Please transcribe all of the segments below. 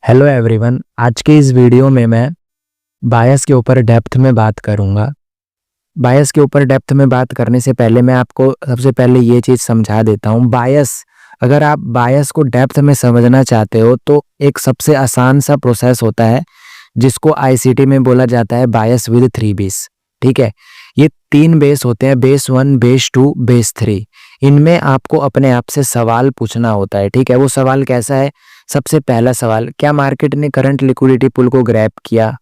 Hello everyone, आज के इस वीडियो में मैं बायस के ऊपर डेप्थ में बात करूंगा। बायस के ऊपर डेप्थ में बात करने से पहले मैं आपको सबसे पहले ये चीज़ समझा देता हूँ। अगर आप बायस को डेप्थ में समझना चाहते हो तो एक सबसे आसान सा प्रोसेस होता है जिसको आईसीटी में बोला जाता है बायस विद 3 बेस। ठीक है, ये 3 बेस होते हैं, बेस 1, बेस 2, बेस 3। इनमें आपको अपने आप से सवाल पूछना होता है। ठीक है, वो सवाल कैसा है? सबसे पहला सवाल, क्या मार्केट ने करंट लिक्विडिटी पुल को ग्रैब किया?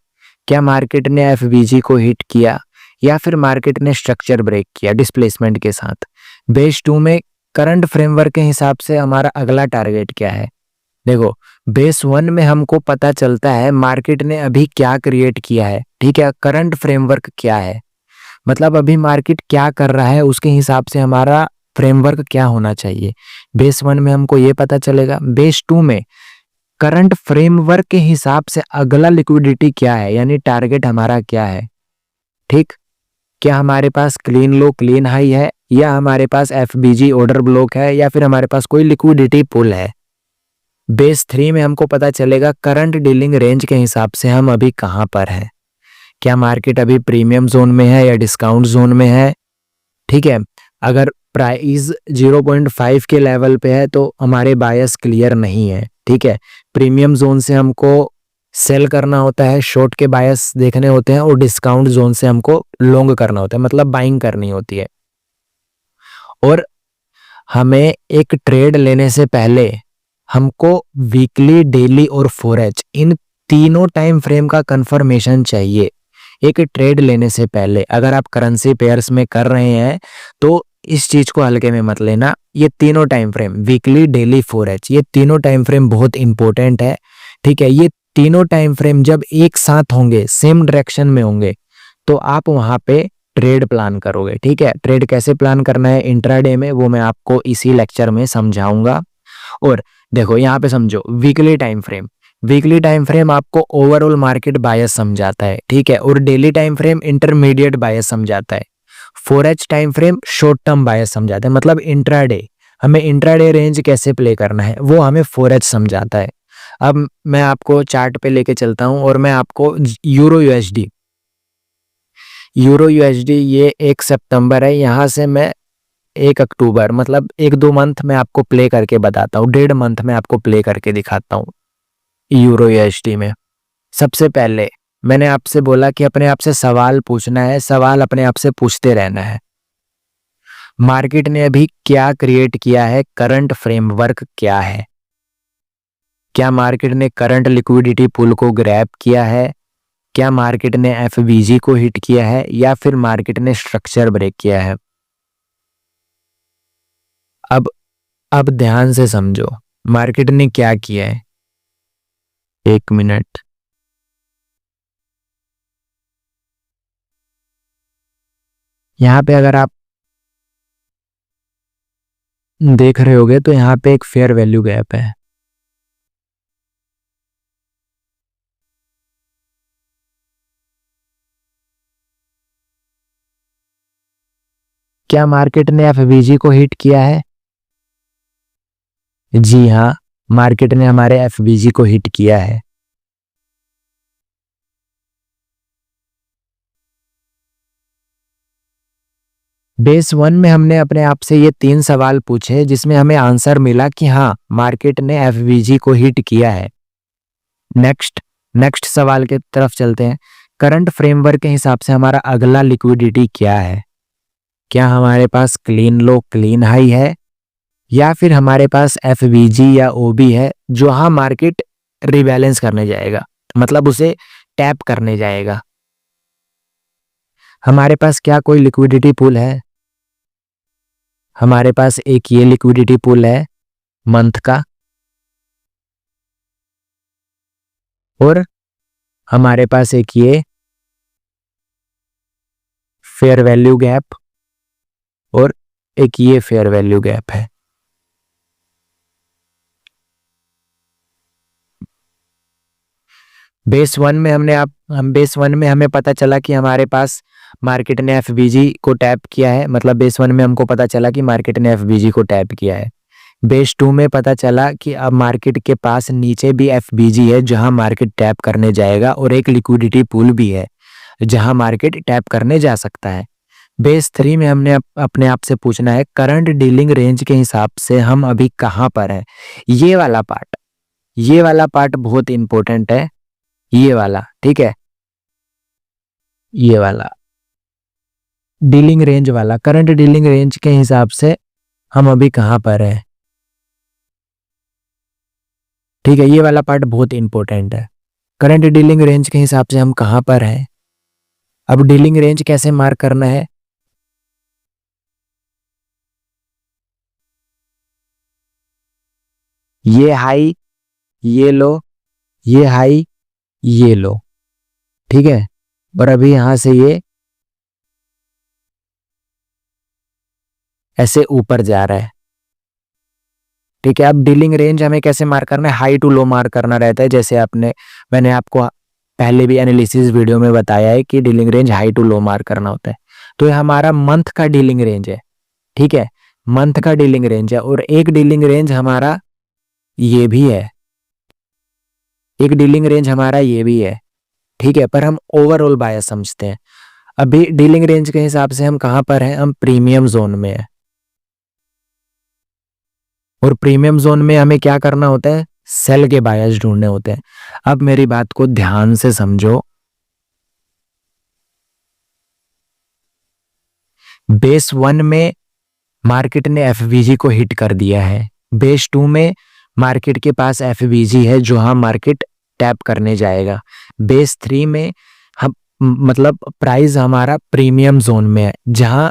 क्या मार्केट ने एफवीजी को हिट किया? या फिर मार्केट ने स्ट्रक्चर ब्रेक किया डिस्प्लेसमेंट के साथ? बेस 2 में करंट फ्रेमवर्क के हिसाब से हमारा अगला टारगेट क्या है? देखो, बेस 1 में हमको पता चलता है मार्केट ने अभी क्या क्रिएट किया है। ठीक है, करंट फ्रेमवर्क क्या है, मतलब अभी मार्केट क्या कर रहा है, उसके हिसाब से हमारा फ्रेमवर्क क्या होना चाहिए। बेस 1 में हमको ये पता चलेगा। बेस 2 में करंट फ्रेमवर्क के हिसाब से अगला लिक्विडिटी क्या है, यानी टारगेट हमारा क्या है। ठीक, क्या हमारे पास क्लीन लो क्लीन हाई है, या हमारे पास एफबीजी ऑर्डर ब्लॉक है, या फिर हमारे पास कोई लिक्विडिटी पुल है। बेस 3 में हमको पता चलेगा करंट डीलिंग रेंज के हिसाब से हम अभी कहां पर है। क्या मार्केट अभी प्रीमियम जोन में है या डिस्काउंट जोन में है। ठीक है, अगर प्राइस 0.5 के लेवल पे है तो हमारे बायस क्लियर नहीं है। ठीक है, प्रीमियम जोन से हमको सेल करना होता है, शॉर्ट के बायस देखने होते हैं, और डिस्काउंट जोन से हमको लॉन्ग करना होता है, मतलब बाइंग करनी होती है। और हमें एक ट्रेड लेने से पहले हमको वीकली, डेली और 4H इन तीनों टाइम फ्रेम का कंफर्मेशन चाहिए। एक ट्रेड लेने से पहले अगर आप करेंसी पेयर्स में कर रहे हैं तो इस चीज को हल्के में मत लेना। ये तीनों time frame, weekly, daily, 4H, ये तीनों टाइम फ्रेम बहुत इंपॉर्टेंट है। ठीक है, ये तीनों टाइम फ्रेम जब एक साथ होंगे, सेम डायरेक्शन में होंगे, तो आप वहां पे ट्रेड प्लान करोगे। ठीक है, ट्रेड कैसे प्लान करना है इंट्राडे में, वो मैं आपको इसी लेक्चर में समझाऊंगा। और देखो यहाँ पे समझो, वीकली टाइम फ्रेम आपको ओवरऑल मार्केट बायस समझाता है। ठीक है, और daily time frame intermediate bias समझाता है। 4H time frame short term bias समझाता है, मतलब इंट्राडे, हमें इंट्राडे रेंज कैसे प्ले करना है वो हमें 4H समझाता है। अब मैं आपको चार्ट पे लेके चलता हूं और मैं आपको यूरो यूएसडी ये 1 सितंबर है, यहां से मैं 1 अक्टूबर, मतलब 1-2 मंथ में आपको प्ले करके बताता हूँ, 1.5 मंथ में आपको प्ले करके दिखाता हूँ यूरो यूएसडी में। सबसे पहले मैंने आपसे बोला कि अपने आप से सवाल पूछना है, सवाल अपने आप से पूछते रहना है। मार्केट ने अभी क्या क्रिएट किया है, करंट फ्रेमवर्क क्या है? क्या मार्केट ने करंट लिक्विडिटी पुल को ग्रैब किया है? क्या मार्केट ने एफवीजी को हिट किया है, या फिर मार्केट ने स्ट्रक्चर ब्रेक किया है? अब ध्यान से समझो, मार्केट ने क्या किया है। 1 मिनट, यहां पे अगर आप देख रहे होगे तो यहां पे एक फेयर वैल्यू गैप है। क्या मार्केट ने एफवीजी को हिट किया है? जी हाँ, मार्केट ने हमारे एफवीजी को हिट किया है। बेस 1 में हमने अपने आप से ये 3 सवाल पूछे जिसमें हमें आंसर मिला कि हाँ, मार्केट ने एफवीजी को हिट किया है। नेक्स्ट सवाल के तरफ चलते हैं। करंट फ्रेमवर्क के हिसाब से हमारा अगला लिक्विडिटी क्या है? क्या हमारे पास क्लीन लो क्लीन हाई है, या फिर हमारे पास एफवीजी या ओबी है, जो हाँ मार्केट रिबैलेंस करने जाएगा, मतलब उसे टैप करने जाएगा। हमारे पास क्या कोई लिक्विडिटी पुल है? हमारे पास एक ये लिक्विडिटी पुल है मंथ का, और हमारे पास एक ये फेयर वैल्यू गैप, और एक ये फेयर वैल्यू गैप है। बेस 1 में हमें पता चला कि हमारे पास मार्केट ने एफबीजी को टैप किया है, मतलब बेस 1 में हमको पता चला कि मार्केट ने एफबीजी को टैप किया है। बेस 2 में पता चला कि अब मार्केट के पास नीचे भी एफबीजी है जहां मार्केट टैप करने जाएगा, और एक लिक्विडिटी पूल भी है जहां मार्केट टैप करने जा सकता है। बेस 3 में हमने अपने आप से पूछना है करंट डीलिंग रेंज के हिसाब से हम अभी कहां पर हैं। ये वाला पार्ट बहुत इंपॉर्टेंट है, ये वाला, ठीक है। ये वाला डीलिंग रेंज वाला, करंट डीलिंग रेंज के हिसाब से हम अभी कहां पर हैं, ठीक है। ये वाला पार्ट बहुत इंपॉर्टेंट है। करंट डीलिंग रेंज के हिसाब से हम कहां पर हैं। अब डीलिंग रेंज कैसे मार्क करना है, ये हाई, ये लो, ये हाई, ये लो, ठीक है। और अभी यहां से ये ऐसे ऊपर जा रहा है, ठीक है। अब डीलिंग रेंज हमें कैसे मार्क करना है, हाई टू लो मार्क करना रहता है। जैसे मैंने आपको पहले भी एनालिसिस वीडियो में बताया है कि dealing range high to low mark करना होता है। तो ये हमारा मंथ का डीलिंग रेंज है, ठीक है। मंथ का डीलिंग रेंज है, और एक डीलिंग रेंज हमारा ये भी है, एक डीलिंग रेंज हमारा ये भी है, ठीक है। पर हम ओवरऑल बायस समझते हैं। अभी डीलिंग रेंज के हिसाब से हम कहां पर हैं, हम प्रीमियम जोन में है। और प्रीमियम जोन में हमें क्या करना होता है, सेल के बायस ढूंढने होते हैं। अब मेरी बात को ध्यान से समझो। बेस 1 में मार्केट ने एफवीजी को हिट कर दिया है। बेस 2 में मार्केट के पास एफवीजी है जो हम मार्केट टैप करने जाएगा। बेस 3 में हम मतलब प्राइस हमारा प्रीमियम जोन में है जहां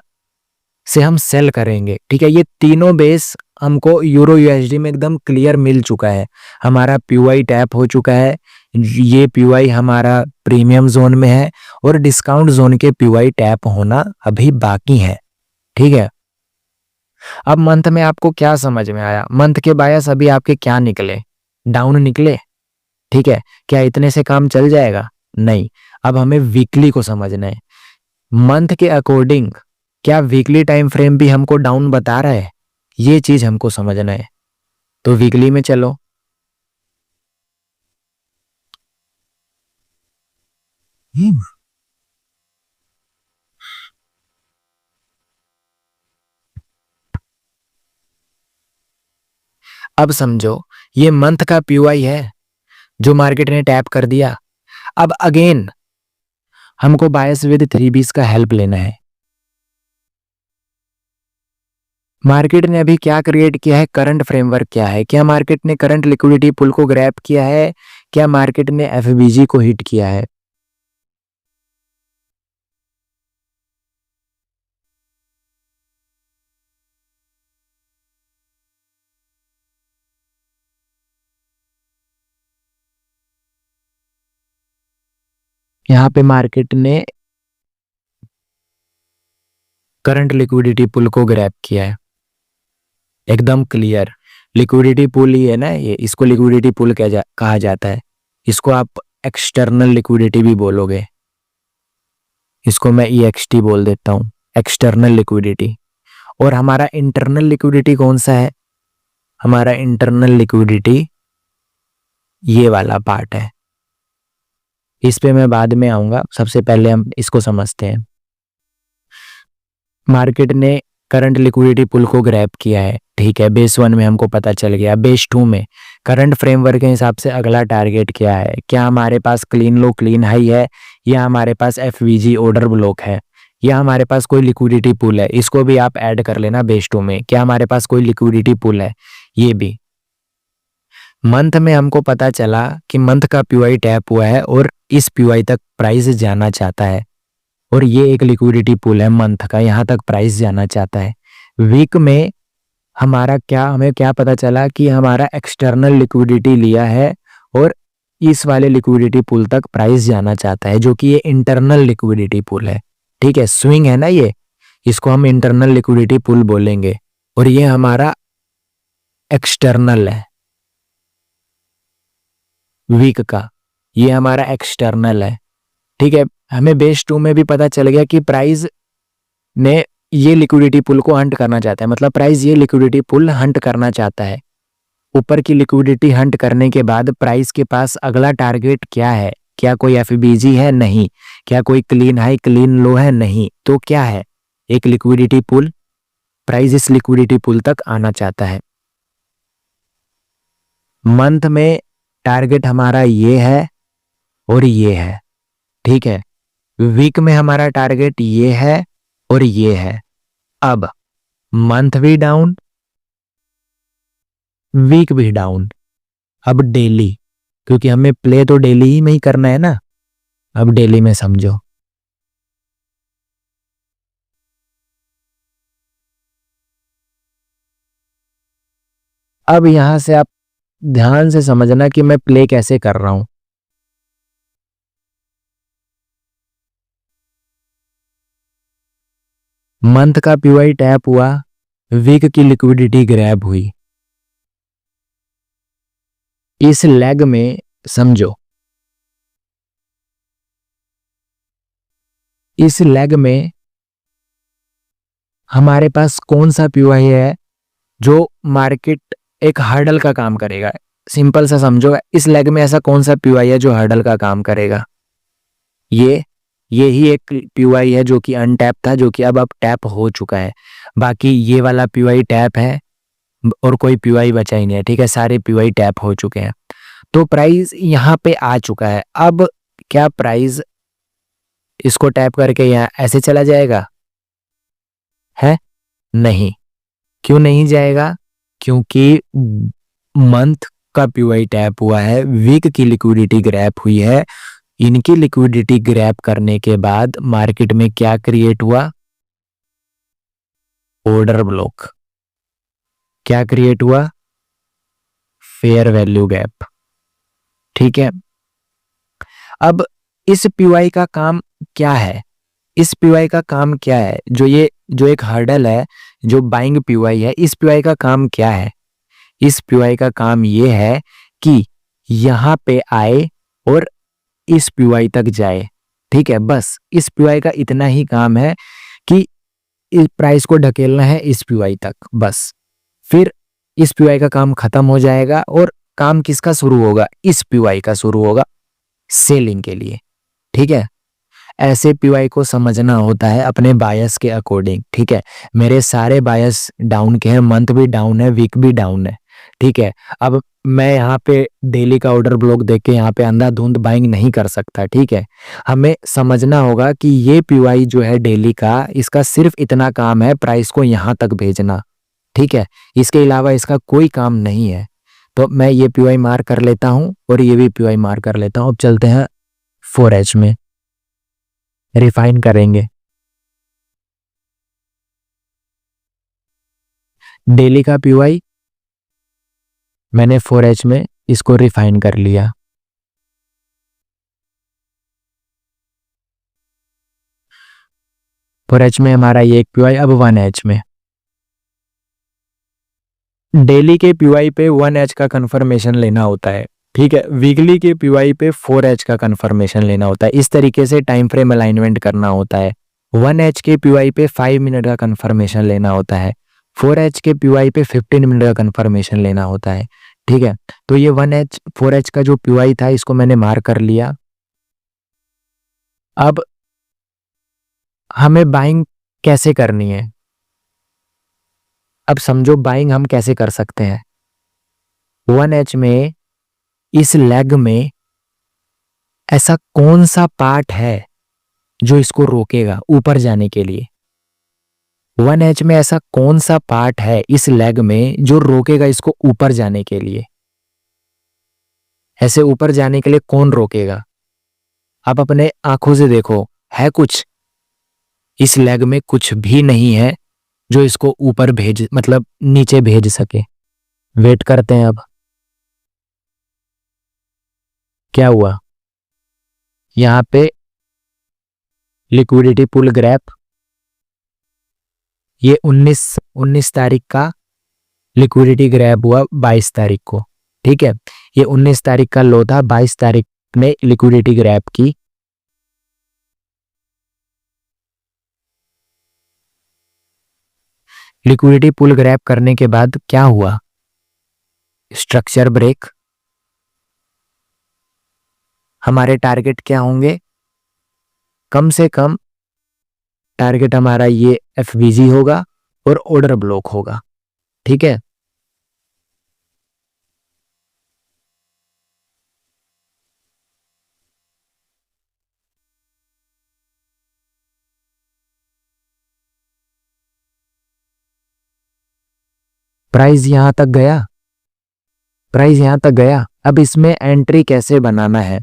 से हम सेल करेंगे, ठीक है। ये तीनों बेस हमको यूरो यूएसडी में एकदम क्लियर मिल चुका है। हमारा पीवाई टैप हो चुका है, ये पीवाई हमारा प्रीमियम जोन में है, और डिस्काउंट जोन के पीवाई टैप होना अभी बाकी है, ठीक है। अब मंथ में आपको क्या समझ में आया, मंथ के बायस अभी आपके क्या निकले, डाउन निकले, ठीक है। क्या इतने से काम चल जाएगा, नहीं। अब हमें वीकली को समझना है। मंथ के अकॉर्डिंग क्या वीकली टाइम फ्रेम भी हमको डाउन बता रहा है, ये चीज हमको समझना है। तो वीकली में चलो, अब समझो ये मंथ का पीवाई है जो मार्केट ने टैप कर दिया। अब अगेन हमको बायस विद 3 बीस का हेल्प लेना है। मार्केट ने अभी क्या क्रिएट किया है, करंट फ्रेमवर्क क्या है, क्या मार्केट ने करंट लिक्विडिटी पुल को ग्रैब किया है, क्या मार्केट ने एफबीजी को हिट किया है। यहाँ पे मार्केट ने करंट लिक्विडिटी पुल को ग्रैब किया है, एकदम क्लियर। लिक्विडिटी पुल ही है ना ये, इसको लिक्विडिटी पुल कहा जाता है। इसको आप एक्सटर्नल लिक्विडिटी भी बोलोगे, इसको मैं EXT बोल देता हूँ, एक्सटर्नल लिक्विडिटी। और हमारा इंटरनल लिक्विडिटी कौन सा है, हमारा इंटरनल लिक्विडिटी ये वाला पार्ट है। इस पे मैं बाद में आऊंगा, सबसे पहले हम इसको समझते हैं। मार्केट ने करंट लिक्विडिटी पुल को ग्रैब किया है, ठीक है। बेस 1 में हमको पता चल गया। बेस 2 में करंट फ्रेमवर्क के हिसाब से अगला टारगेट क्या है, क्या हमारे पास क्लीन लो क्लीन हाई है, या हमारे पास एफवीजी ऑर्डर ब्लॉक है, या हमारे पास कोई लिक्विडिटी पुल है। इसको भी आप ऐड कर लेना बेस 2 में, क्या हमारे पास कोई लिक्विडिटी पुल है, ये भी। मंथ में हमको पता चला कि मंथ का पीवाई टैप हुआ है और इस पीवाई तक प्राइस जाना चाहता है, और ये एक लिक्विडिटी पुल है मंथ का, यहाँ तक प्राइस जाना चाहता है। वीक में हमें क्या पता चला कि हमारा एक्सटर्नल लिक्विडिटी लिया है और इस वाले लिक्विडिटी पुल तक प्राइस जाना चाहता है, जो कि ये इंटरनल लिक्विडिटी पुल है, ठीक है। स्विंग है ना ये, इसको हम इंटरनल लिक्विडिटी पुल बोलेंगे, और ये हमारा एक्सटर्नल है वीक का, ये हमारा एक्सटर्नल है, ठीक है। हमें बेस 2 में भी पता चल गया कि प्राइस ने ये लिक्विडिटी पुल को हंट करना चाहता है, मतलब प्राइस ये लिक्विडिटी पुल हंट करना चाहता है। ऊपर की लिक्विडिटी हंट करने के बाद प्राइस के पास अगला टारगेट क्या है? क्या कोई एफबीजी है? नहीं। क्या कोई क्लीन हाई क्लीन लो है? नहीं। तो क्या है? एक लिक्विडिटी पुल। प्राइस इस लिक्विडिटी पुल तक आना चाहता है। मंथ में टारगेट हमारा ये है और ये है, ठीक है। वीक में हमारा टारगेट ये है और ये है। अब मंथ भी डाउन, वीक भी डाउन। अब डेली, क्योंकि हमें प्ले तो डेली ही में ही करना है ना। अब डेली में समझो, अब यहां से आप ध्यान से समझना कि मैं प्ले कैसे कर रहा हूं। मंथ का पीवाई टैप हुआ, वीक की लिक्विडिटी ग्रैब हुई। इस लेग में समझो, इस लेग में हमारे पास कौन सा पीवाई है जो मार्केट एक हर्डल का काम करेगा? सिंपल सा समझो, इस लेग में ऐसा कौन सा पीवाई है जो हर्डल का काम करेगा? ये ही एक पीवाई है जो कि अनटैप था, जो कि अब टैप हो चुका है। बाकी ये वाला पीवाई टैप है और कोई पीवाई बचा ही नहीं है, ठीक है। सारे पीवाई टैप हो चुके हैं। तो प्राइस यहाँ पे आ चुका है। अब क्या प्राइस इसको टैप करके यहाँ ऐसे चला जाएगा? है नहीं। क्यों नहीं जाएगा? क्योंकि मंथ का पीवाई टैप हुआ है, वीक की लिक्विडिटी ग्रैब हुई है। इनकी लिक्विडिटी ग्रैब करने के बाद मार्केट में क्या क्रिएट हुआ? Order block. क्या क्रिएट हुआ? फेयर वैल्यू गैप, ठीक है। अब इस पीवाई का काम क्या है? इस पीवाई का काम क्या है? जो एक हर्डल है, जो बाइंग पीवाई है, इस पीवाई का काम क्या है? इस पीवाई का काम ये है कि यहां पे आए और इस पीवाई तक जाए, ठीक है। बस इस पीवाई का इतना ही काम है कि इस प्राइस को ढकेलना है इस पीवाई तक, बस। फिर इस पीवाई का काम खत्म हो जाएगा और काम किसका शुरू होगा? इस पीवाई का शुरू होगा सेलिंग के लिए, ठीक है। ऐसे पीवाई को समझना होता है अपने बायस के अकॉर्डिंग, ठीक है। मेरे सारे बायस डाउन के हैं, मंथ भी डाउन है, वीक भी डाउन है, ठीक है। अब मैं यहाँ पे डेली का ऑर्डर ब्लॉक देख के यहाँ पे अंधाधुंध बाइंग नहीं कर सकता, ठीक है। हमें समझना होगा कि ये पीवाई जो है डेली का, इसका सिर्फ इतना काम है प्राइस को यहाँ तक भेजना, ठीक है। इसके अलावा इसका कोई काम नहीं है। तो मैं ये पीवाई मार कर लेता हूँ और ये भी पीवाई मार कर लेता हूँ। अब चलते हैं 4H में, रिफाइन करेंगे। डेली का पीवाई मैंने 4H में इसको रिफाइन कर लिया। फोर एच में हमारा ये एक पीवाई। अब 1H में, डेली के पीवाई पे 1H का कंफर्मेशन लेना होता है, ठीक है। वीकली के पीवाई पे 4H का कंफर्मेशन लेना होता है। इस तरीके से टाइम फ्रेम अलाइनमेंट करना होता है। 1H के पीवाई पे 5 मिनट का कंफर्मेशन लेना होता है। 4H के पीवाई पे 15 मिनट का कंफर्मेशन लेना होता है, ठीक है। तो ये 1H 4H का जो पीवाई था इसको मैंने मार कर लिया। अब हमें बाइंग कैसे करनी है? अब समझो बाइंग हम कैसे कर सकते हैं। 1H में इस लेग में ऐसा कौन सा पार्ट है जो इसको रोकेगा ऊपर जाने के लिए? 1H में ऐसा कौन सा पार्ट है इस लेग में जो रोकेगा इसको ऊपर जाने के लिए? ऐसे ऊपर जाने के लिए कौन रोकेगा? आप अपने आंखों से देखो, है कुछ? इस लेग में कुछ भी नहीं है जो इसको ऊपर भेज मतलब नीचे भेज सके। वेट करते हैं। अब क्या हुआ? यहां पे लिक्विडिटी पुल ग्रैप, ये 19 तारीख का लिक्विडिटी ग्रैब हुआ 22 तारीख को, ठीक है। ये 19 तारीख का लो था, 22 तारीख में लिक्विडिटी ग्रैब की। लिक्विडिटी पुल ग्रैब करने के बाद क्या हुआ? Structure break. हमारे टारगेट क्या होंगे? कम से कम टारगेट हमारा ये एफवीजी होगा और ऑर्डर ब्लॉक होगा। ठीक है, प्राइस यहां तक गया, प्राइस यहां तक गया। अब इसमें एंट्री कैसे बनाना है?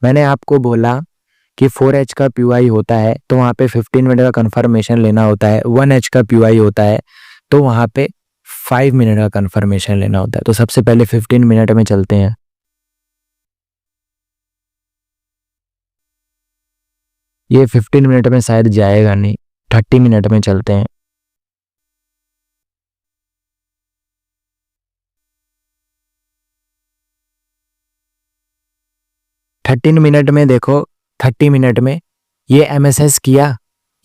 मैंने आपको बोला कि 4H का PY होता है तो वहां पे 15 मिनट का कंफर्मेशन लेना होता है। 1H का PY होता है तो वहां पे 5 मिनट का कंफर्मेशन लेना होता है। तो सबसे पहले 15 मिनट में चलते हैं। ये 15 मिनट में शायद जाएगा नहीं, 30 मिनट में चलते हैं। थर्टीन मिनट में देखो, 30 मिनट में ये MSS किया,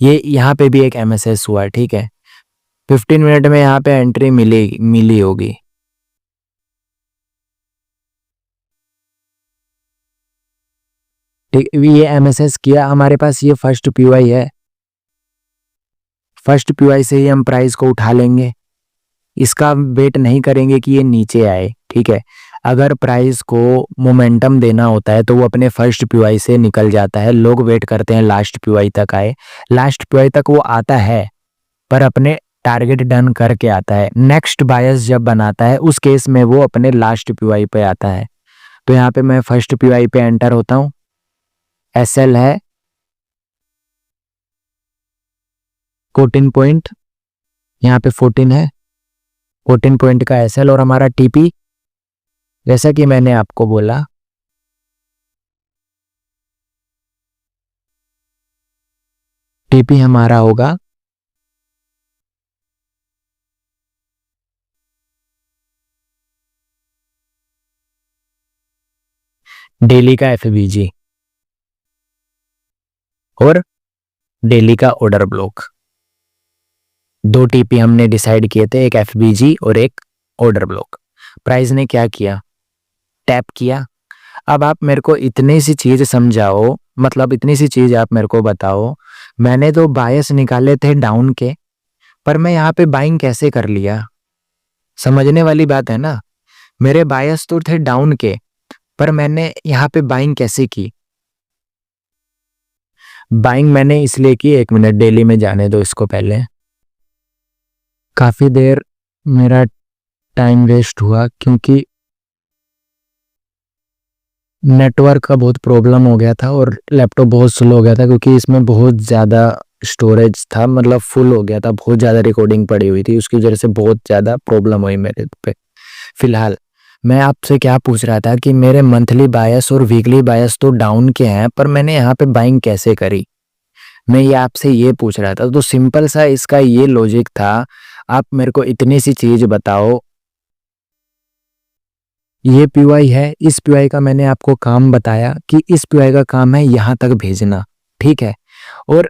ये यहाँ पे भी एक MSS हुआ। ठीक है, 15 मिनट में यहाँ पे एंट्री मिली होगी। ठीक, ये MSS किया, हमारे पास ये फर्स्ट PY है। फर्स्ट PY से ही हम प्राइस को उठा लेंगे, इसका वेट नहीं करेंगे कि ये नीचे आए। ठीक है, अगर प्राइस को मोमेंटम देना होता है तो वो अपने फर्स्ट PY से निकल जाता है। लोग वेट करते हैं लास्ट PY तक आए, लास्ट PY तक वो आता है पर अपने टारगेट डन करके आता है। नेक्स्ट बायस जब बनाता है उस केस में वो अपने लास्ट PY पे आता है। तो यहाँ पे मैं फर्स्ट PY पे एंटर होता हूँ। SL है 14 पॉइंट, यहाँ पे 14 है, 14 पॉइंट का SL और हमारा TP जैसा कि मैंने आपको बोला TP हमारा होगा डेली का FVG और डेली का ऑर्डर ब्लॉक। 2 TP हमने डिसाइड किए थे, एक FVG और एक ऑर्डर ब्लॉक। प्राइस ने क्या किया? टैप किया। अब आप मेरे को इतनी सी चीज समझाओ, मतलब इतनी सी चीज आप मेरे को बताओ, मैंने तो बायस निकाले थे डाउन के, पर मैं यहाँ पे बाइंग कैसे कर लिया? समझने वाली बात है ना। मेरे बायस तो थे डाउन के, पर मैंने यहाँ पे बाइंग कैसे की? बाइंग मैंने इसलिए की, 1 मिनट डेली में जाने दो इसको पहले। काफी देर मेरा टाइम वेस्ट हुआ क्योंकि नेटवर्क का बहुत प्रॉब्लम हो गया था और लैपटॉप बहुत स्लो हो गया था क्योंकि इसमें बहुत ज़्यादा स्टोरेज था, मतलब फुल हो गया था, बहुत ज़्यादा रिकॉर्डिंग पड़ी हुई थी, उसकी वजह से बहुत ज़्यादा प्रॉब्लम हुई मेरे पे। फिलहाल मैं आपसे क्या पूछ रहा था कि मेरे मंथली बायस और वीकली बायस तो डाउन के हैं, पर मैंने यहाँ पे बाइंग कैसे करी? मैं ये आपसे ये पूछ रहा था। तो सिंपल सा इसका ये लॉजिक था। आप मेरे को इतनी सी चीज बताओ, ये PY है, इस PY का मैंने आपको काम बताया कि इस PY का काम है यहाँ तक भेजना। ठीक है, और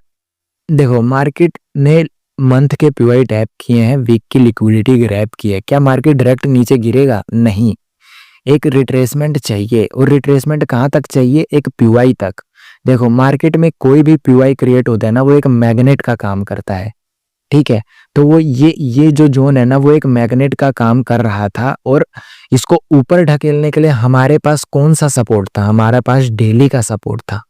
देखो मार्केट ने मंथ के PY टैप किए हैं, वीक की लिक्विडिटी ग्रैब की है। क्या मार्केट डायरेक्ट नीचे गिरेगा? नहीं, एक रिट्रेसमेंट चाहिए। और रिट्रेसमेंट कहाँ तक चाहिए? एक PY तक। देखो मार्केट में कोई भी PY क्रिएट होता है ना, वो एक मैग्नेट का काम करता है। ठीक है, तो वो ये जो जोन है ना, वो एक मैग्नेट का काम कर रहा था और इसको ऊपर ढकेलने के लिए हमारे पास कौन सा सपोर्ट था? हमारे पास डेली का सपोर्ट था।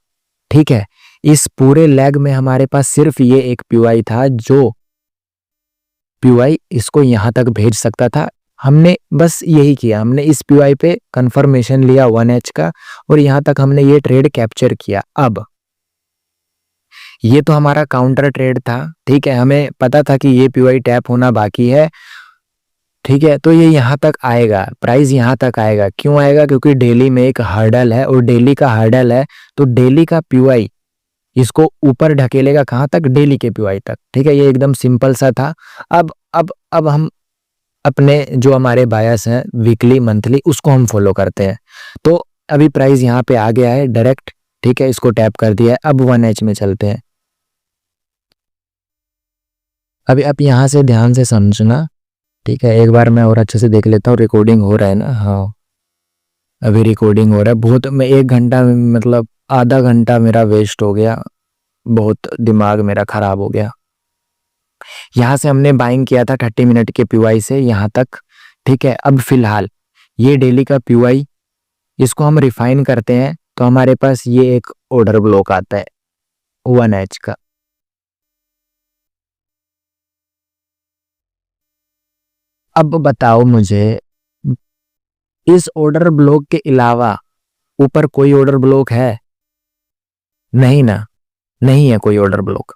ठीक है, इस पूरे लेग में हमारे पास सिर्फ ये एक PY था जो PY इसको यहां तक भेज सकता था। हमने बस यही किया, हमने इस PY पे कंफर्मेशन लिया 1H का और यहां तक हमने ये ट्रेड कैप्चर किया। अब ये तो हमारा काउंटर ट्रेड था। ठीक है, हमें पता था कि ये PY टैप होना बाकी है। ठीक है, तो ये यहाँ तक आएगा, प्राइस यहाँ तक आएगा। क्यों आएगा? क्योंकि डेली में एक हर्डल है और डेली का हर्डल है तो डेली का PY इसको ऊपर ढकेलेगा। कहाँ तक? डेली के PY तक। ठीक है, ये एकदम सिंपल सा था। अब हम अपने जो हमारे बायस हैं वीकली मंथली उसको हम फॉलो करते हैं। तो अभी प्राइस यहाँ पे आ गया है डायरेक्ट। ठीक है, इसको टैप कर दिया है। अब 1H में चलते हैं। अभी आप यहाँ से ध्यान से समझना, ठीक है। एक बार मैं और अच्छे से देख लेता हूँ, रिकॉर्डिंग हो रहा है ना? हाँ, अभी रिकॉर्डिंग हो रहा है। बहुत, मैं 1 घंटा मतलब आधा घंटा मेरा वेस्ट हो गया, बहुत दिमाग मेरा खराब हो गया। यहाँ से हमने बाइंग किया था 30 मिनट के पीवाई से यहाँ तक, ठीक है। अब फिलहाल ये डेली का पीवाई, इसको हम रिफाइन करते हैं तो हमारे पास ये एक ऑर्डर ब्लॉक आता है 1H का। अब बताओ मुझे, इस ऑर्डर ब्लॉक के अलावा ऊपर कोई ऑर्डर ब्लॉक है? नहीं ना, नहीं है कोई ऑर्डर ब्लॉक।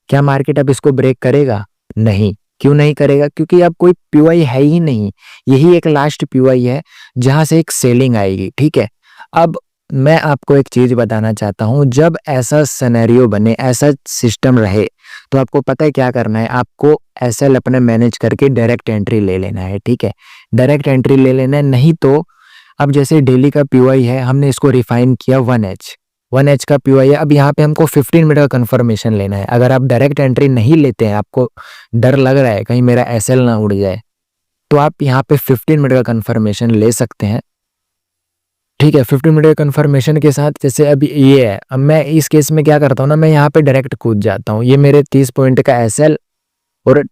क्या मार्केट अब इसको ब्रेक करेगा? नहीं। क्यों नहीं करेगा? क्योंकि अब कोई पीवाई है ही नहीं। यही एक लास्ट पीवाई है जहां से एक सेलिंग आएगी, ठीक है। अब मैं आपको एक चीज बताना चाहता हूं, जब ऐसा सिनेरियो बने, ऐसा सिस्टम रहे, तो आपको पता है क्या करना है? आपको एसएल अपने मैनेज करके डायरेक्ट एंट्री ले लेना है, ठीक है। डायरेक्ट एंट्री ले लेना है, नहीं तो अब जैसे डेली का पीवाई है, हमने इसको रिफाइन किया 1H का पीवाई है। अब यहाँ पे हमको 15 मिनट का कंफर्मेशन लेना है। अगर आप डायरेक्ट एंट्री नहीं लेते हैं, आपको डर लग रहा है कहीं मेरा एसएल ना उड़ जाए, तो आप यहाँ पे 15 मिनट का कंफर्मेशन ले सकते हैं, ठीक है। 15 मिनट के कंफर्मेशन के साथ, जैसे अभी ये है, अब मैं इस केस में क्या करता हूँ ना, मैं यहाँ पे डायरेक्ट कूद जाता हूँ। ये मेरे 30 पॉइंट का एसएल और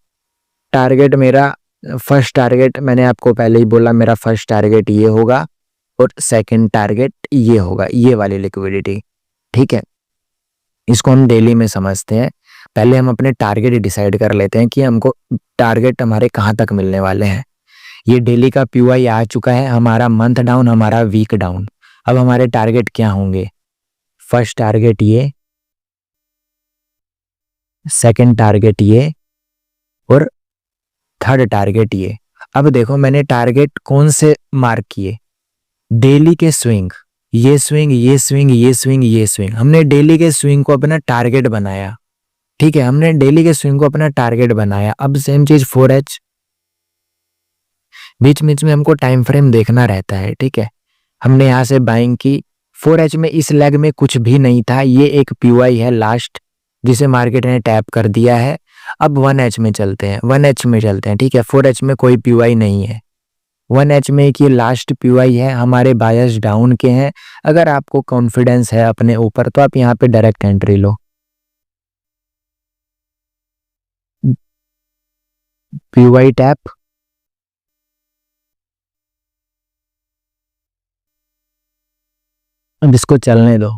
टारगेट मेरा, फर्स्ट टारगेट मैंने आपको पहले ही बोला, मेरा फर्स्ट टारगेट ये होगा और सेकंड टारगेट ये होगा, ये वाली लिक्विडिटी, ठीक है। इसको हम डेली में समझते हैं। पहले हम अपने टारगेट डिसाइड कर लेते हैं कि हमको टारगेट हमारे कहाँ तक मिलने वाले हैं। ये डेली का पीवाई आ चुका है, हमारा मंथ डाउन, हमारा वीक डाउन। अब हमारे टारगेट क्या होंगे? फर्स्ट टारगेट ये, सेकंड टारगेट ये और थर्ड टारगेट ये। अब देखो, मैंने टारगेट कौन से मार्क किए? डेली के स्विंग, ये स्विंग, ये स्विंग, ये स्विंग, ये स्विंग। हमने डेली के स्विंग को अपना टारगेट बनाया, ठीक है। हमने डेली के स्विंग को अपना टारगेट बनाया। अब सेम चीज 4H, बीच बीच में हमको टाइम फ्रेम देखना रहता है, ठीक है। हमने यहाँ से बाइंग की 4H में, इस लेग में कुछ भी नहीं था, ये एक पीवाई है लास्ट, जिसे मार्केट ने टैप कर दिया है। अब 1H में चलते हैं, 1H में चलते हैं, ठीक है। 4H में कोई पीवाई नहीं है, 1H में एक ये लास्ट पीवाई है। हमारे बायस डाउन के हैं। अगर आपको कॉन्फिडेंस है अपने ऊपर, तो आप यहाँ पे डायरेक्ट एंट्री लो, पीवाई टैप। अब इसको चलने दो।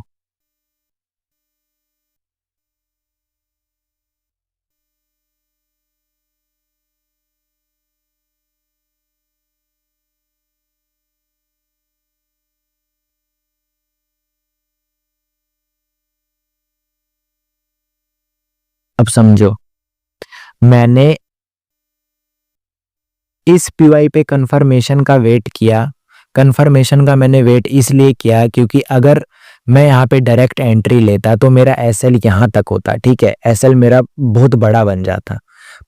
अब समझो, मैंने इस पीवाई पे कंफर्मेशन का वेट किया। कंफर्मेशन का मैंने वेट इसलिए किया क्योंकि अगर मैं यहाँ पे डायरेक्ट एंट्री लेता तो मेरा एसएल यहाँ तक होता, ठीक है। एसएल मेरा बहुत बड़ा बन जाता।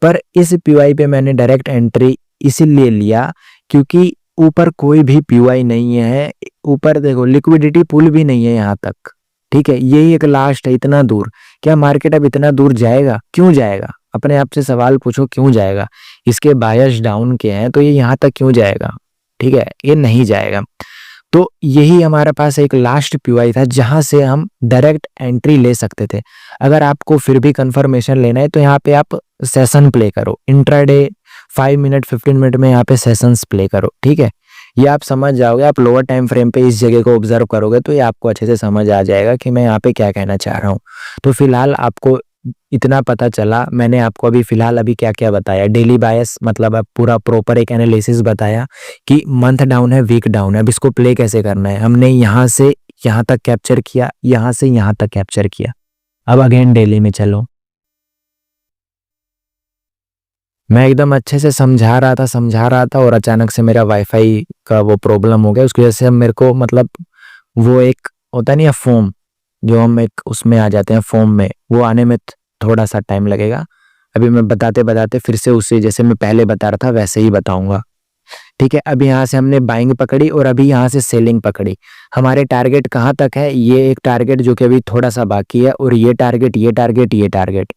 पर इस पीवाई पे मैंने डायरेक्ट एंट्री इसीलिए लिया क्योंकि ऊपर कोई भी पीवाई नहीं है। ऊपर देखो, लिक्विडिटी पुल भी नहीं है यहाँ तक, ठीक है। यही एक लास्ट है, इतना दूर। क्या मार्केट अब इतना दूर जाएगा? क्यों जाएगा? अपने आप से सवाल पूछो, क्यों जाएगा? इसके बायस डाउन के हैं, तो ये यहाँ तक क्यों जाएगा? ठीक है, ये नहीं जाएगा। तो यही हमारे पास एक लास्ट पीवाई था जहां से हम डायरेक्ट एंट्री ले सकते थे। अगर आपको फिर भी कंफर्मेशन लेना है तो यहाँ पे आप सेशन प्ले करो, इंट्राडे 5 मिनट 15 मिनट में यहाँ पे सेशंस प्ले करो, ठीक है। ये आप समझ जाओगे। आप लोअर टाइम फ्रेम पे इस जगह को ऑब्जर्व करोगे तो ये आपको अच्छे से समझ आ जाएगा कि मैं यहाँ पे क्या कहना चाह रहा हूँ। तो फिलहाल आपको इतना पता चला, मैंने आपको अभी फिलहाल अभी क्या क्या बताया। डेली बायस मतलब अब पूरा प्रॉपर एक एनालिसिस बताया कि मंथ डाउन है, वीक डाउन है। अब इसको प्ले कैसे करना है, हमने यहाँ से यहाँ तक कैप्चर किया, यहाँ से यहाँ तक कैप्चर किया। अब अगेन डेली में चलो। मैं एकदम अच्छे से समझा रहा था और अचानक से मेरा वाईफाई का वो प्रॉब्लम हो गया। उसकी वजह से अब मेरे को मतलब वो एक होता नहीं है फॉर्म, जो हम एक उसमें आ जाते हैं फॉर्म में, वो आने में थोड़ा सा टाइम लगेगा। अभी मैं बताते बताते फिर से उसे जैसे मैं पहले बता रहा था वैसे ही बताऊंगा, ठीक है। अभी यहाँ से हमने बाइंग पकड़ी और अभी यहाँ से सेलिंग पकड़ी। हमारे टारगेट कहाँ तक है? ये एक टारगेट जो कि अभी थोड़ा सा बाकी है, और ये टारगेट, ये टारगेट, ये टारगेट,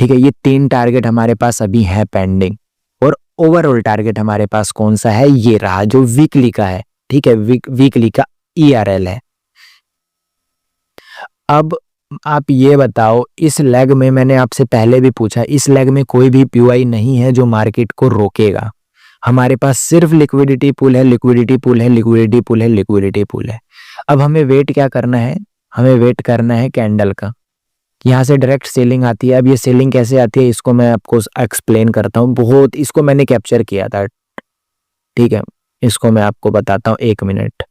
ठीक है, ये 3 टारगेट हमारे पास अभी है पेंडिंग, और ओवरऑल टारगेट हमारे पास कौन सा है, ये रहा जो वीकली का है। ठीक है, वीकली का ERL है। अब आप ये बताओ, इस लेग में मैंने आपसे पहले भी पूछा, इस लेग में कोई भी PY नहीं है जो मार्केट को रोकेगा। हमारे पास सिर्फ लिक्विडिटी पूल है, लिक्विडिटी पूल है, लिक्विडिटी पूल है, लिक्विडिटी पूल है। अब हमें वेट क्या करना है, हमें वेट करना है कैंडल का। यहाँ से डायरेक्ट सेलिंग आती है। अब ये सेलिंग कैसे आती है इसको मैं आपको एक्सप्लेन करता हूँ, बहुत इसको मैंने कैप्चर किया था। ठीक है, इसको मैं आपको बताता हूँ, 1 मिनट,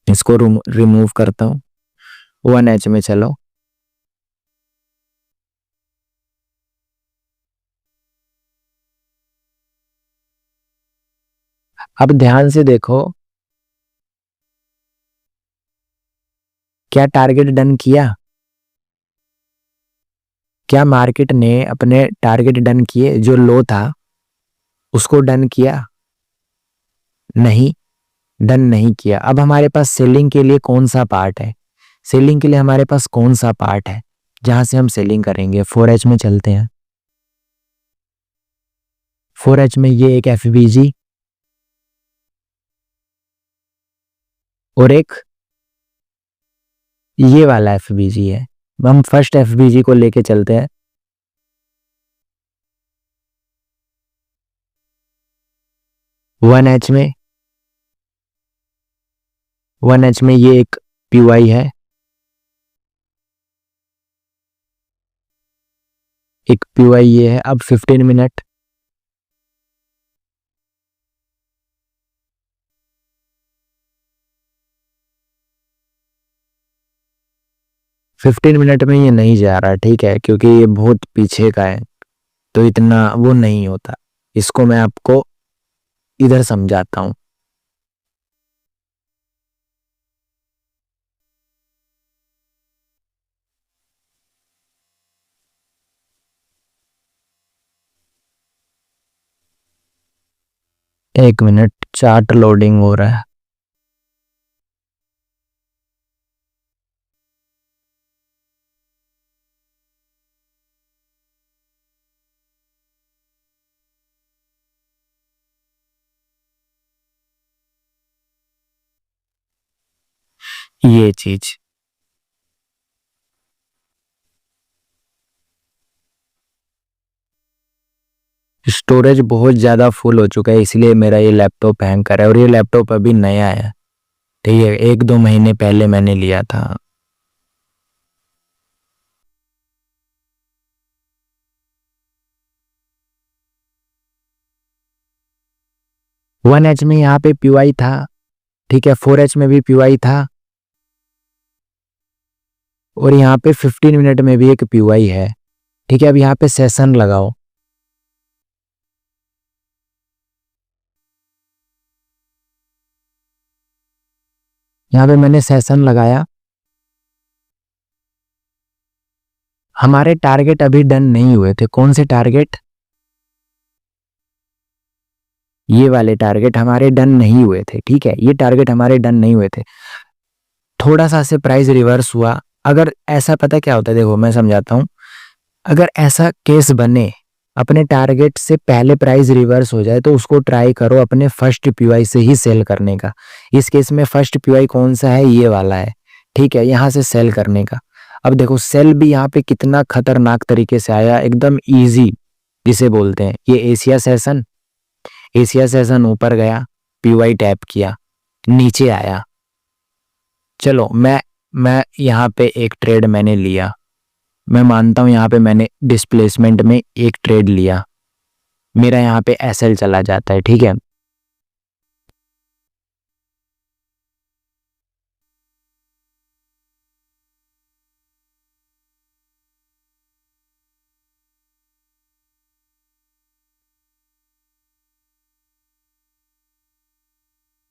इसको रिमूव करता हूँ। 1H में चलो, अब ध्यान से देखो, क्या टारगेट डन किया, क्या मार्केट ने अपने टारगेट डन किए, जो लो था उसको डन किया, नहीं, डन नहीं किया। अब हमारे पास सेलिंग के लिए कौन सा पार्ट है, सेलिंग के लिए हमारे पास कौन सा पार्ट है जहां से हम सेलिंग करेंगे। 4H में चलते हैं, 4H में ये एक FBG और एक ये वाला FBG है। हम फर्स्ट FBG को लेके चलते हैं। वन एच में ये एक PY है, एक PY ये है। अब 15 मिनट, में ये नहीं जा रहा, ठीक है, क्योंकि ये बहुत पीछे का है तो इतना वो नहीं होता। इसको मैं आपको इधर समझाता हूं। एक मिनट, चार्ट लोडिंग हो रहा है। ये चीज स्टोरेज बहुत ज्यादा फुल हो चुका है, इसलिए मेरा ये लैपटॉप हैंग कर रहा है। और ये लैपटॉप अभी नया है, ठीक है, 1-2 महीने पहले मैंने लिया था। वन एच में यहाँ पे PY था, ठीक है, 4H में भी PY था, और यहाँ पे 15 मिनट में भी एक PY है। ठीक है, अब यहाँ पे सेशन लगाओ, यहाँ पे मैंने सेशन लगाया। हमारे टारगेट अभी डन नहीं हुए थे। कौन से टारगेट, ये वाले टारगेट हमारे डन नहीं हुए थे। ठीक है, ये टारगेट हमारे डन नहीं हुए थे। थोड़ा सा से प्राइस रिवर्स हुआ। अगर ऐसा, पता क्या होता है, देखो मैं समझाता हूं, अगर ऐसा केस बने, अपने टारगेट से पहले प्राइस रिवर्स हो जाए, तो उसको ट्राई करो अपने फर्स्ट PY से ही सेल करने का। इस केस में फर्स्ट PY कौन सा है, ये वाला है। ठीक है, यहां से सेल करने का। अब देखो सेल भी यहाँ पे कितना खतरनाक तरीके से आया, एकदम इजी जिसे बोलते हैं। ये एशिया सेशन ऊपर गया, PY टैप किया, नीचे आया। चलो मैं यहाँ पे एक ट्रेड मैंने लिया, मैं मानता हूं यहाँ पे मैंने डिस्प्लेसमेंट में एक ट्रेड लिया, मेरा यहाँ पे SL चला जाता है। ठीक है,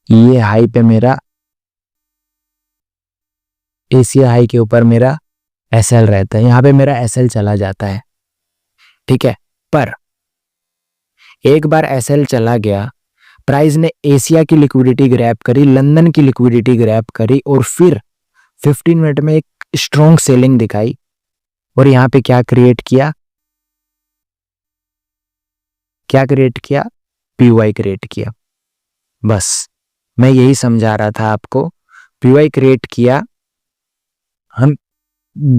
ये हाई पे मेरा, एशिया हाई के ऊपर मेरा SL रहता है, यहाँ पे मेरा SL चला जाता है। ठीक है, पर एक बार SL चला गया, प्राइस ने एशिया की लिक्विडिटी ग्रैब करी, लंदन की लिक्विडिटी ग्रैब करी, और फिर 15 मिनट में एक स्ट्रॉन्ग सेलिंग दिखाई। और यहाँ पे क्या क्रिएट किया, पीवाई क्रिएट किया। बस मैं यही समझा रहा था आपको, पीवाई क्रिएट किया, हम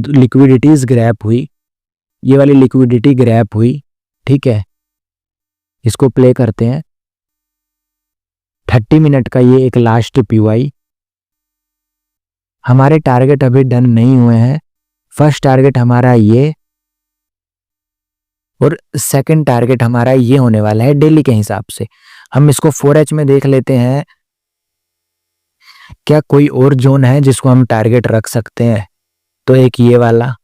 लिक्विडिटीज ग्रैप हुई, ये वाली लिक्विडिटी ग्रैप हुई, ठीक है। इसको प्ले करते हैं, 30 मिनट का ये एक लास्ट पीवाई। हमारे टारगेट अभी डन नहीं हुए हैं। फर्स्ट टारगेट हमारा ये और सेकंड टारगेट हमारा ये होने वाला है डेली के हिसाब से। हम इसको 4H में देख लेते हैं, क्या कोई और जोन है जिसको हम टारगेट रख सकते हैं। तो एक ये वाला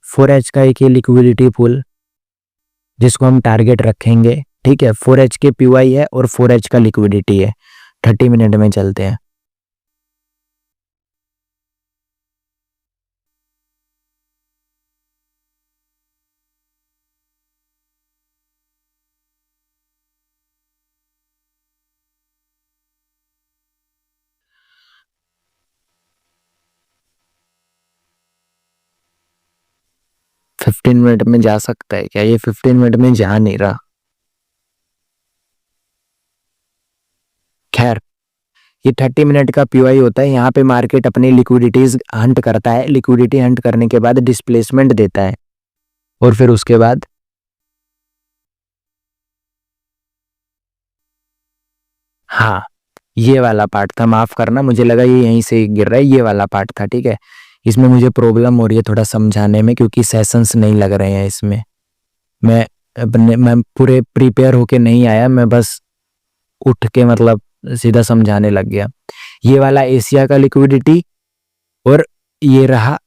4H का एक ये लिक्विडिटी पूल जिसको हम टारगेट रखेंगे, ठीक है। 4H के पीवाई है और 4H का लिक्विडिटी है। 30 मिनट में चलते हैं। फिफ्टीन मिनट में जा सकता है क्या? ये 15 मिनट में जा नहीं रहा। खैर, ये 30 मिनट का पीवाई होता है। यहाँ पे मार्केट अपनी लिक्विडिटीज हंट करता है, लिक्विडिटी हंट करने के बाद डिस्प्लेसमेंट देता है और फिर उसके बाद हाँ, ये वाला पार्ट था, माफ करना, मुझे लगा ये यहीं से गिर रहा है, ये वाला पार्ट था, ठीक है। इसमें मुझे प्रॉब्लम हो रही है थोड़ा समझाने में क्योंकि सेशंस नहीं लग रहे हैं इसमें। मैं पूरे प्रिपेयर होके नहीं आया, मैं बस उठ के मतलब सीधा समझाने लग गया। ये वाला एशिया का लिक्विडिटी और ये रहा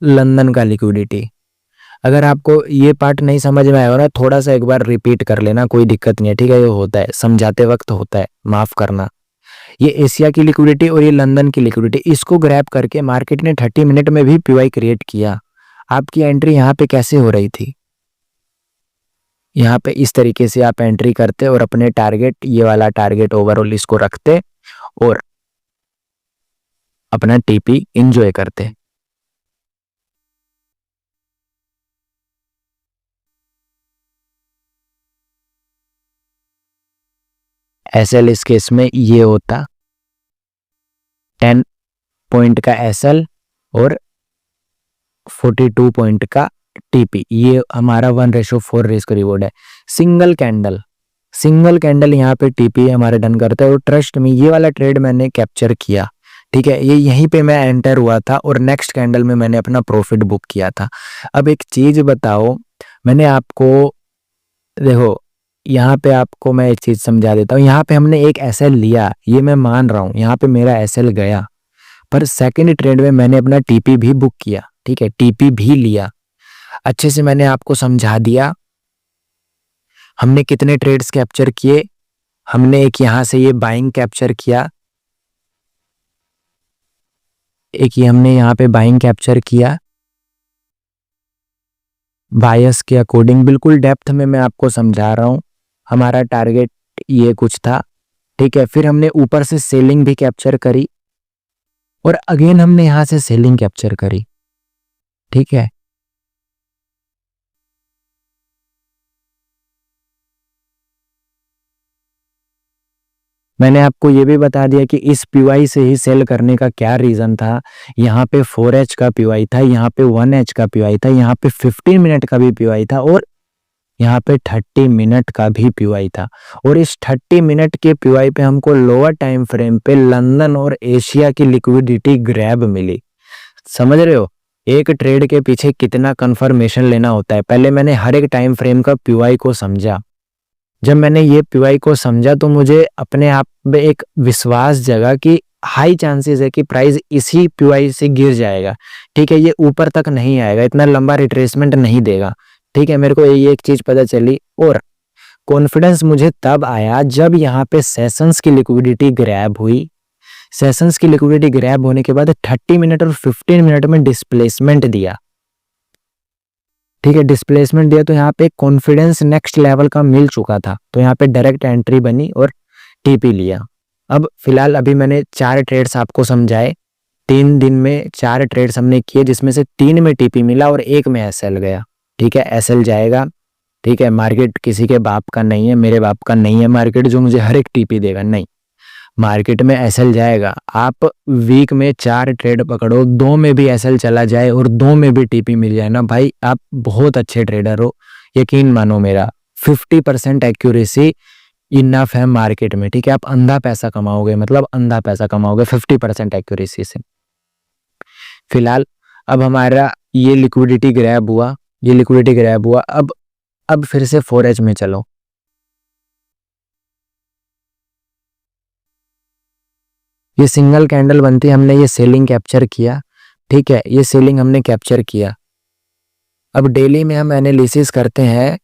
लंदन का लिक्विडिटी। अगर आपको ये पार्ट नहीं समझ में आया ना, थोड़ा सा एक बार रिपीट कर लेना, कोई दिक्कत नहीं है, ठीक है। ये होता है, समझाते वक्त होता है, माफ करना। ये एशिया की लिक्विडिटी और ये लंदन की लिक्विडिटी, इसको ग्रैब करके मार्केट ने 30 मिनट में भी पीवाई क्रिएट किया। आपकी एंट्री यहाँ पे कैसे हो रही थी? यहाँ पे इस तरीके से आप एंट्री करते और अपने टारगेट, ये वाला टारगेट ओवरऑल इसको रखते और अपना टीपी एंजॉय करते। एसएल इस केस में ये होता 10 पॉइंट का एसएल और 42 पॉइंट का टीपी। ये हमारा 1:4 रिस्क रिवॉर्ड है। सिंगल कैंडल यहाँ पे टीपी हमारे डन करता है। और ट्रस्ट में ये वाला ट्रेड मैंने कैप्चर किया, ठीक है। ये यहीं पे मैं एंटर हुआ था और नेक्स्ट कैंडल में मैंने अपना प्रॉफिट बुक किया था। अब एक चीज बताओ, मैंने आपको देखो, यहाँ पे आपको मैं एक चीज समझा देता हूँ। यहाँ पे हमने एक एसएल लिया, ये मैं मान रहा हूँ, यहाँ पे मेरा एसएल गया, पर सेकंड ट्रेड में मैंने अपना टीपी भी बुक किया, ठीक है, टीपी भी लिया। अच्छे से मैंने आपको समझा दिया। हमने कितने ट्रेड्स कैप्चर किए, हमने एक यहां से ये बाइंग कैप्चर किया, एक ये हमने यहाँ पे बाइंग कैप्चर किया बायस के अकॉर्डिंग। बिल्कुल डेप्थ में मैं आपको समझा रहा हूँ। हमारा टारगेट ये कुछ था, ठीक है। फिर हमने ऊपर से सेलिंग भी कैप्चर करी और अगेन हमने यहां से सेलिंग कैप्चर करी, ठीक है। मैंने आपको ये भी बता दिया कि इस पीवाई से ही सेल करने का क्या रीजन था। यहाँ पे 4H का पीवाई था, यहाँ पे 1H का पीवाई था, यहाँ पे 15 मिनट का भी पीवाई था और यहाँ पे 30 मिनट का भी पीवाई था। और इस 30 मिनट के पीवाई पे हमको लोअर टाइम फ्रेम पे लंदन और एशिया की लिक्विडिटी ग्रैब मिली। समझ रहे हो, एक ट्रेड के पीछे कितना कंफर्मेशन लेना होता है। पहले मैंने हर एक टाइम फ्रेम का पीवाई को समझा। जब मैंने ये पीवाई को समझा तो मुझे अपने आप में एक विश्वास जगा कि हाई चांसेस है कि प्राइस इसी पीवाई से गिर जाएगा, ठीक है। ये ऊपर तक नहीं आएगा, इतना लंबा रिट्रेसमेंट नहीं देगा, ठीक है। मेरे को ये एक चीज पता चली और कॉन्फिडेंस मुझे तब आया जब यहाँ पे सेशंस की लिक्विडिटी ग्रैब हुई। सेशंस की लिक्विडिटी ग्रैब होने के बाद 30 मिनट और 15 मिनट में डिस्प्लेसमेंट दिया, ठीक है। डिस्प्लेसमेंट दिया तो यहाँ पे कॉन्फिडेंस नेक्स्ट लेवल का मिल चुका था, तो यहाँ पे डायरेक्ट एंट्री बनी और टीपी लिया। अब फिलहाल अभी मैंने 4 ट्रेड्स आपको समझाए, 3 दिन में 4 ट्रेड्स हमने किए, जिसमें से 3 में टीपी मिला और 1 में एसएल गया। ठीक है, एसएल जाएगा। ठीक है, मार्केट किसी के बाप का नहीं है, मेरे बाप का नहीं है मार्केट जो मुझे हर एक टीपी देगा, नहीं। मार्केट में एसएल जाएगा। आप वीक में 4 ट्रेड पकड़ो, 2 में भी एसएल चला जाए और 2 में भी टीपी मिल जाए ना भाई, आप बहुत अच्छे ट्रेडर हो, यकीन मानो मेरा। 50% एक्यूरेसी इनफ है मार्केट में। ठीक है, आप अंधा पैसा कमाओगे, मतलब अंधा पैसा कमाओगे 50% एक्यूरेसी से। फिलहाल अब हमारा ये लिक्विडिटी ग्रैब हुआ, ये लिक्विडिटी ग्रैब हुआ। अब फिर से 4H में चलो। ये सिंगल कैंडल बनती है, हमने ये सेलिंग कैप्चर किया। ठीक है, ये सेलिंग हमने कैप्चर किया। अब डेली में हम एनालिसिस करते हैं,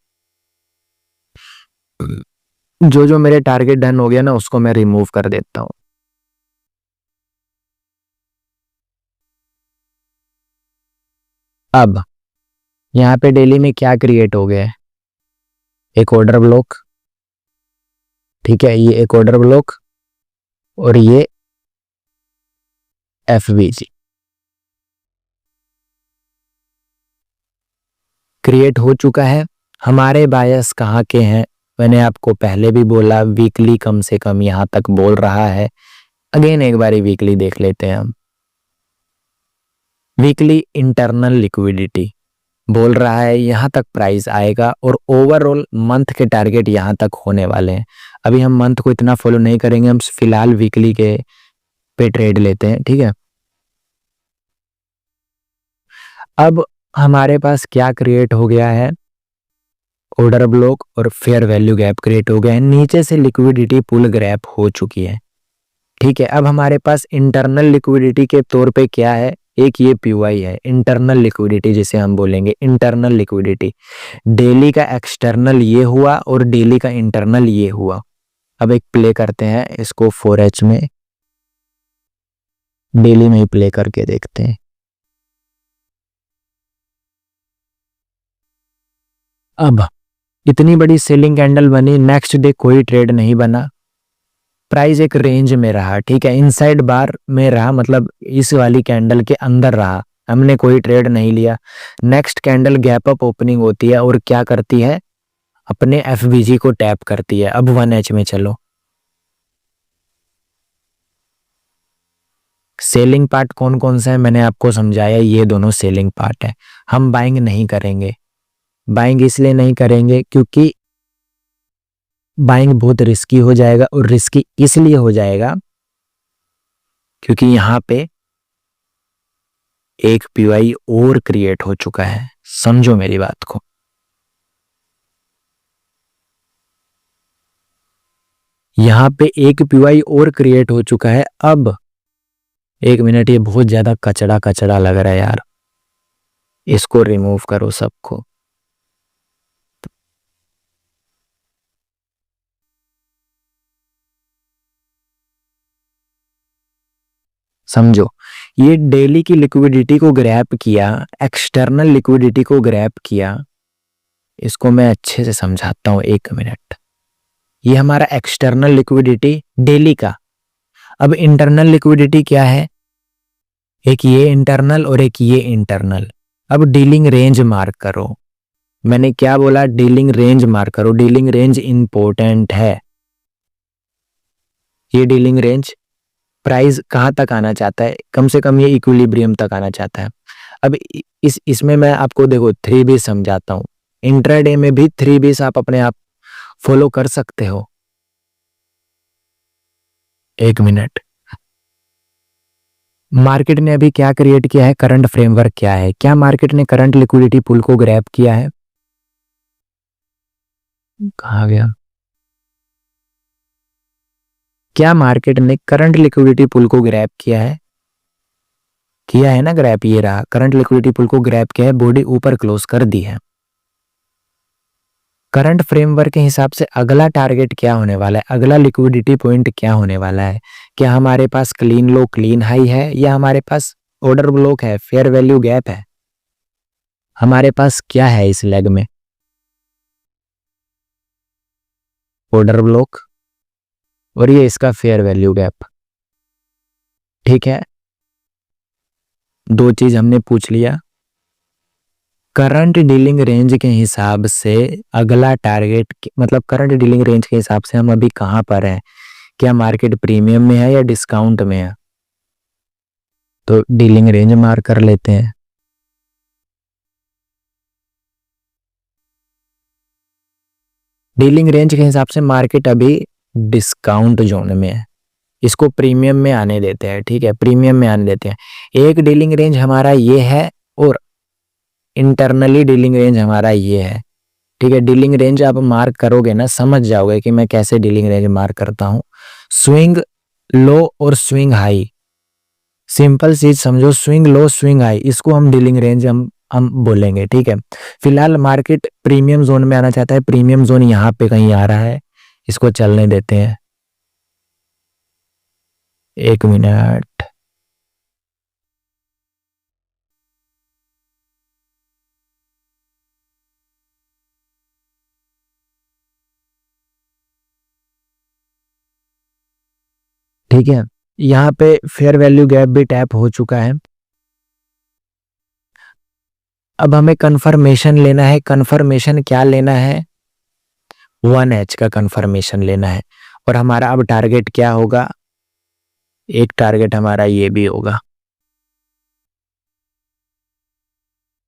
जो जो मेरे टारगेट डन हो गया ना उसको मैं रिमूव कर देता हूं। अब यहाँ पे डेली में क्या क्रिएट हो गया है, एक ऑर्डर ब्लॉक। ठीक है, ये एक ऑर्डर ब्लॉक और ये एफवीजी क्रिएट हो चुका है। हमारे बायस कहाँ के हैं, मैंने आपको पहले भी बोला, वीकली कम से कम यहां तक बोल रहा है। अगेन एक बारी वीकली देख लेते हैं हम। वीकली इंटरनल लिक्विडिटी बोल रहा है यहां तक प्राइस आएगा और ओवरऑल मंथ के टारगेट यहां तक होने वाले हैं। अभी हम मंथ को इतना फॉलो नहीं करेंगे, हम फिलहाल वीकली के पे ट्रेड लेते हैं। ठीक है, अब हमारे पास क्या क्रिएट हो गया है, ऑर्डर ब्लॉक और फेयर वैल्यू गैप क्रिएट हो गया है, नीचे से लिक्विडिटी पुल गैप हो चुकी है। ठीक है, अब हमारे पास इंटरनल लिक्विडिटी के तौर पे क्या है, एक ये पीवाई है, इंटरनल लिक्विडिटी जिसे हम बोलेंगे इंटरनल लिक्विडिटी। डेली का एक्सटर्नल ये हुआ और डेली का इंटरनल ये हुआ। अब एक प्ले करते हैं इसको 4H में, डेली में ही प्ले करके देखते हैं। अब इतनी बड़ी सेलिंग कैंडल बनी, नेक्स्ट डे कोई ट्रेड नहीं बना, प्राइस एक रेंज में रहा। ठीक है, इनसाइड बार में रहा, मतलब इस वाली कैंडल के अंदर रहा, हमने कोई ट्रेड नहीं लिया। Next candle gap up opening होती है और क्या करती है, अपने एफबीजी को टैप करती है। अब 1H में चलो, सेलिंग पार्ट कौन कौन सा है मैंने आपको समझाया, ये दोनों सेलिंग पार्ट है। हम बाइंग नहीं करेंगे, बाइंग इसलिए नहीं करेंगे क्योंकि बाइंग बहुत रिस्की हो जाएगा, और रिस्की इसलिए हो जाएगा क्योंकि यहां पे एक पीवाई और क्रिएट हो चुका है। समझो मेरी बात को, यहां पे एक पीवाई और क्रिएट हो चुका है। अब एक मिनट, ये बहुत ज्यादा कचड़ा कचड़ा लग रहा है यार, इसको रिमूव करो सबको। समझो, ये डेली की लिक्विडिटी को ग्रैब किया, एक्सटर्नल लिक्विडिटी को ग्रैब किया। इसको मैं अच्छे से समझाता हूं, एक मिनट। ये हमारा एक्सटर्नल लिक्विडिटी डेली का। अब इंटरनल लिक्विडिटी क्या है, एक ये इंटरनल और एक ये इंटरनल। अब डीलिंग रेंज मार्क करो, मैंने क्या बोला, डीलिंग रेंज मार्क करो। डीलिंग रेंज इंपॉर्टेंट है। ये डीलिंग रेंज प्राइस कहां तक आना चाहता है, कम से कम ये इक्विलिब्रियम तक आना चाहता है। अब इसमें मैं आपको देखो 3 बेस समझाता हूं। इंट्राडे में भी 3 बेस आप अपने आप फॉलो कर सकते हो। एक मिनट, मार्केट ने अभी क्या क्रिएट किया है, करंट फ्रेमवर्क क्या है, क्या मार्केट ने करंट लिक्विडिटी पुल को ग्रैब किया है, कहा गया, क्या मार्केट ने करंट लिक्विडिटी पुल को ग्रैब किया है ना ग्रैब, ये रहा करंट लिक्विडिटी पुल को ग्रैब किया है, बॉडी ऊपर क्लोज कर दी है। करंट फ्रेमवर्क के हिसाब से अगला टारगेट क्या होने वाला है, अगला लिक्विडिटी पॉइंट क्या होने वाला है, क्या हमारे पास क्लीन लो क्लीन हाई है, या हमारे पास ऑर्डर ब्लॉक है, फेयर वैल्यू गैप है, हमारे पास क्या है इस लेग में, ऑर्डर ब्लॉक और ये इसका फेयर वैल्यू गैप। ठीक है, दो चीज हमने पूछ लिया। करंट डीलिंग रेंज के हिसाब से अगला टारगेट मतलब करंट डीलिंग रेंज के हिसाब से हम अभी कहाँ पर हैं, क्या मार्केट प्रीमियम में है या डिस्काउंट में है। तो डीलिंग रेंज मार्क कर लेते हैं। डीलिंग रेंज के हिसाब से मार्केट अभी डिस्काउंट जोन में है, इसको प्रीमियम में आने देते हैं। ठीक है, प्रीमियम में आने देते हैं। एक डीलिंग रेंज हमारा ये है और इंटरनली डीलिंग रेंज हमारा ये है। ठीक है, डीलिंग रेंज आप मार्क करोगे ना, समझ जाओगे कि मैं कैसे डीलिंग रेंज मार्क करता हूं। स्विंग लो और स्विंग हाई, सिंपल चीज समझो, स्विंग लो स्विंग हाई, इसको हम डीलिंग रेंज हम बोलेंगे। ठीक है, फिलहाल मार्केट प्रीमियम जोन में आना चाहता है, प्रीमियम जोन यहाँ पे कहीं आ रहा है, इसको चलने देते हैं। एक मिनट, ठीक है, यहाँ पे फेयर वैल्यू गैप भी टैप हो चुका है। अब हमें कंफर्मेशन लेना है। कंफर्मेशन क्या लेना है, 1H का कंफर्मेशन लेना है। और हमारा अब टारगेट क्या होगा, एक टारगेट हमारा ये भी होगा।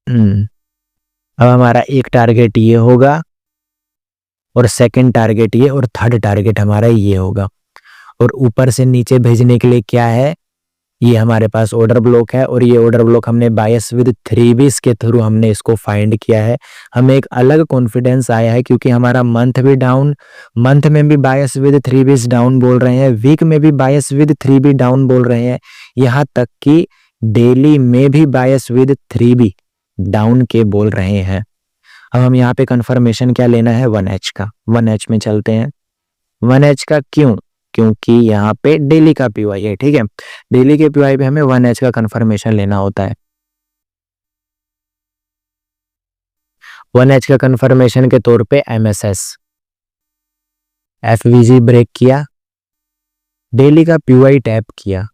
अब हमारा एक टारगेट ये होगा और सेकंड टारगेट ये और थर्ड टारगेट हमारा ये होगा। और ऊपर से नीचे भेजने के लिए क्या है, ये हमारे पास ऑर्डर ब्लॉक है और ये ऑर्डर ब्लॉक हमने बायस विद 3Bs के थ्रू हमने इसको फाइंड किया है। हमें एक अलग कॉन्फिडेंस आया है क्योंकि हमारा मंथ भी डाउन, मंथ में भी बायस विद 3Bs डाउन बोल रहे हैं, वीक में भी बायस विद 3B डाउन बोल रहे हैं, यहाँ तक कि डेली में भी बायस विद 3B डाउन के बोल रहे हैं। अब हम यहाँ पे कंफर्मेशन क्या लेना है, 1H का। 1H में चलते हैं। 1H का क्यों, क्योंकि यहाँ पे डेली का पीवाई है। ठीक है, डेली के पीवाई पे हमें 1H का कंफर्मेशन लेना होता है। 1H का कंफर्मेशन के तौर पे MSS FVG ब्रेक किया, डेली का पीवाई टैप किया।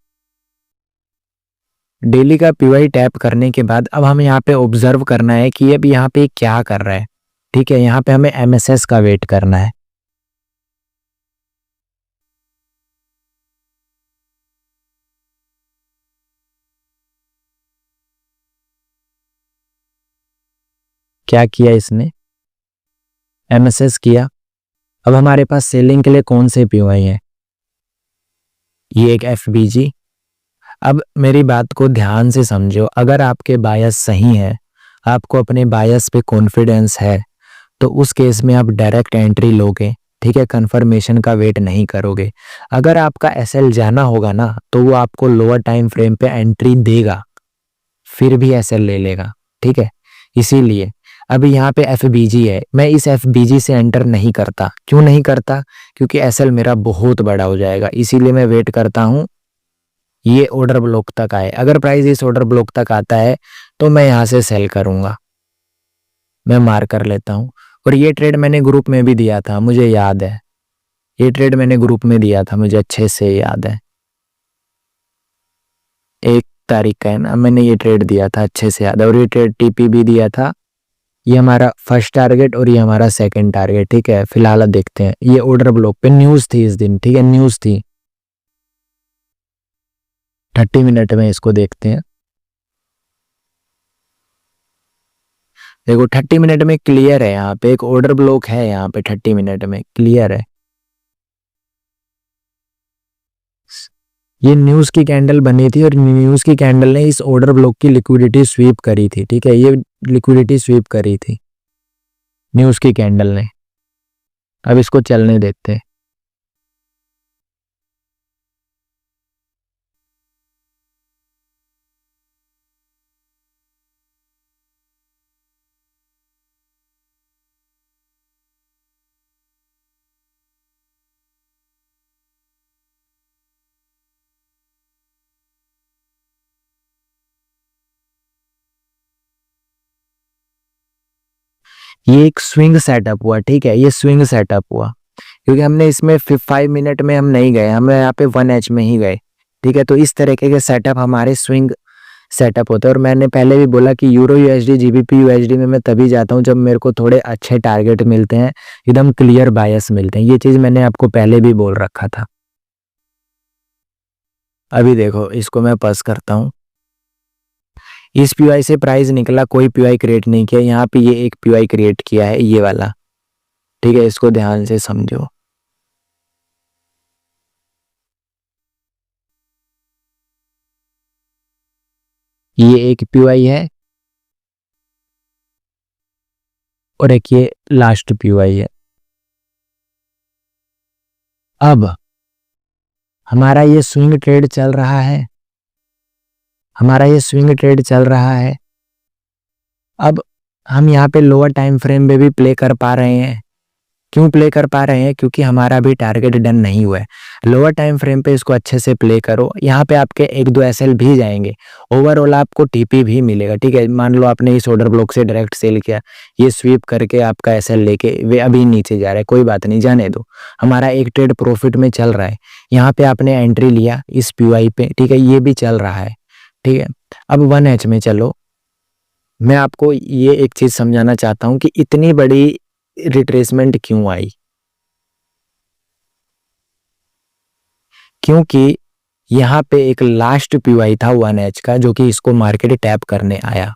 डेली का पीवाई टैप करने के बाद अब हमें यहाँ पे ऑब्जर्व करना है कि अब यहाँ पे क्या कर रहा है। ठीक है, यहाँ पे हमें MSS का वेट करना है। क्या किया इसने, MSS किया। अब हमारे पास सेलिंग के लिए कौन से पीवाई है, ये एक FBG। अब मेरी बात को ध्यान से समझो, अगर आपके बायस सही है, आपको अपने बायस पे कॉन्फिडेंस है, तो उस केस में आप डायरेक्ट एंट्री लोगे। ठीक है, कंफर्मेशन का वेट नहीं करोगे। अगर आपका SL जाना होगा ना, तो वो आपको लोअर टाइम फ्रेम पे एंट्री देगा, फिर भी SL ले लेगा। ठीक है, इसीलिए अभी यहाँ पे FBG है, मैं इस FBG से एंटर नहीं करता। क्यों नहीं करता, क्योंकि SL मेरा बहुत बड़ा हो जाएगा, इसीलिए मैं वेट करता हूँ ये ऑर्डर ब्लॉक तक आए। अगर प्राइस इस ऑर्डर ब्लॉक तक आता है तो मैं यहाँ से सेल करूंगा, मैं मार कर लेता हूँ। और ये ट्रेड मैंने ग्रुप में भी दिया था, मुझे याद है, ये ट्रेड मैंने ग्रुप में दिया था, मुझे अच्छे से याद है। 1 तारीख का है ना, मैंने ये ट्रेड दिया था, अच्छे से याद है। और ये ट्रेड TP भी दिया था। ये हमारा फर्स्ट टारगेट और ये हमारा सेकंड टारगेट। ठीक है, फिलहाल देखते हैं। ये ऑर्डर ब्लॉक पे न्यूज थी इस दिन। ठीक है, न्यूज थी। 30 मिनट में इसको देखते हैं। देखो 30 मिनट में क्लियर है, यहाँ पे एक ऑर्डर ब्लॉक है, यहाँ पे 30 मिनट में क्लियर है। ये न्यूज की कैंडल बनी थी और न्यूज की कैंडल ने इस ऑर्डर ब्लॉक की लिक्विडिटी स्वीप करी थी। ठीक है, ये लिक्विडिटी स्वीप करी थी न्यूज की कैंडल ने। अब इसको चलने देते हैं। ये एक स्विंग सेटअप हुआ। ठीक है, ये स्विंग सेटअप हुआ क्योंकि हमने इसमें 5 मिनट में हम नहीं गए, हम यहाँ पे 1H में ही गए। ठीक है, तो इस तरीके के सेटअप हमारे स्विंग सेटअप होता है। और मैंने पहले भी बोला कि यूरो यूएसडी जीबीपी यूएसडी में मैं तभी जाता हूँ जब मेरे को थोड़े अच्छे टारगेट मिलते हैं, एकदम क्लियर बायस मिलते हैं। ये चीज़ मैंने आपको पहले भी बोल रखा था। अभी देखो इसको मैं पस करता हूँ, इस पीवाई से प्राइस निकला, कोई पीवाई क्रिएट नहीं किया, यहाँ पे ये एक पीवाई क्रिएट किया है ये वाला, ठीक है, इसको ध्यान से समझो। ये एक पीवाई है और एक ये लास्ट पीवाई है। अब हमारा ये स्विंग ट्रेड चल रहा है, हमारा ये स्विंग ट्रेड चल रहा है। अब हम यहाँ पे लोअर टाइम फ्रेम में भी प्ले कर पा रहे हैं। क्यों प्ले कर पा रहे हैं? क्योंकि हमारा भी टारगेट डन नहीं हुआ है। लोअर टाइम फ्रेम पे इसको अच्छे से प्ले करो, यहाँ पे आपके एक दो एसएल भी जाएंगे, ओवरऑल आपको टीपी भी मिलेगा, ठीक है। मान लो आपने इस ऑर्डर ब्लॉक से डायरेक्ट सेल किया, ये स्वीप करके आपका एसएल लेके वे अभी नीचे जा रहा है, कोई बात नहीं, जाने दो, हमारा एक ट्रेड प्रॉफिट में चल रहा है। यहाँ पे आपने एंट्री लिया इस पीवाई पे, ठीक है, ये भी चल रहा है, ठीक है। अब 1H में चलो, मैं आपको ये एक चीज समझाना चाहता हूँ कि इतनी बड़ी रिट्रेसमेंट क्यों आई। क्योंकि यहाँ पे एक लास्ट पीवाई था 1H का जो कि इसको मार्केट टैप करने आया,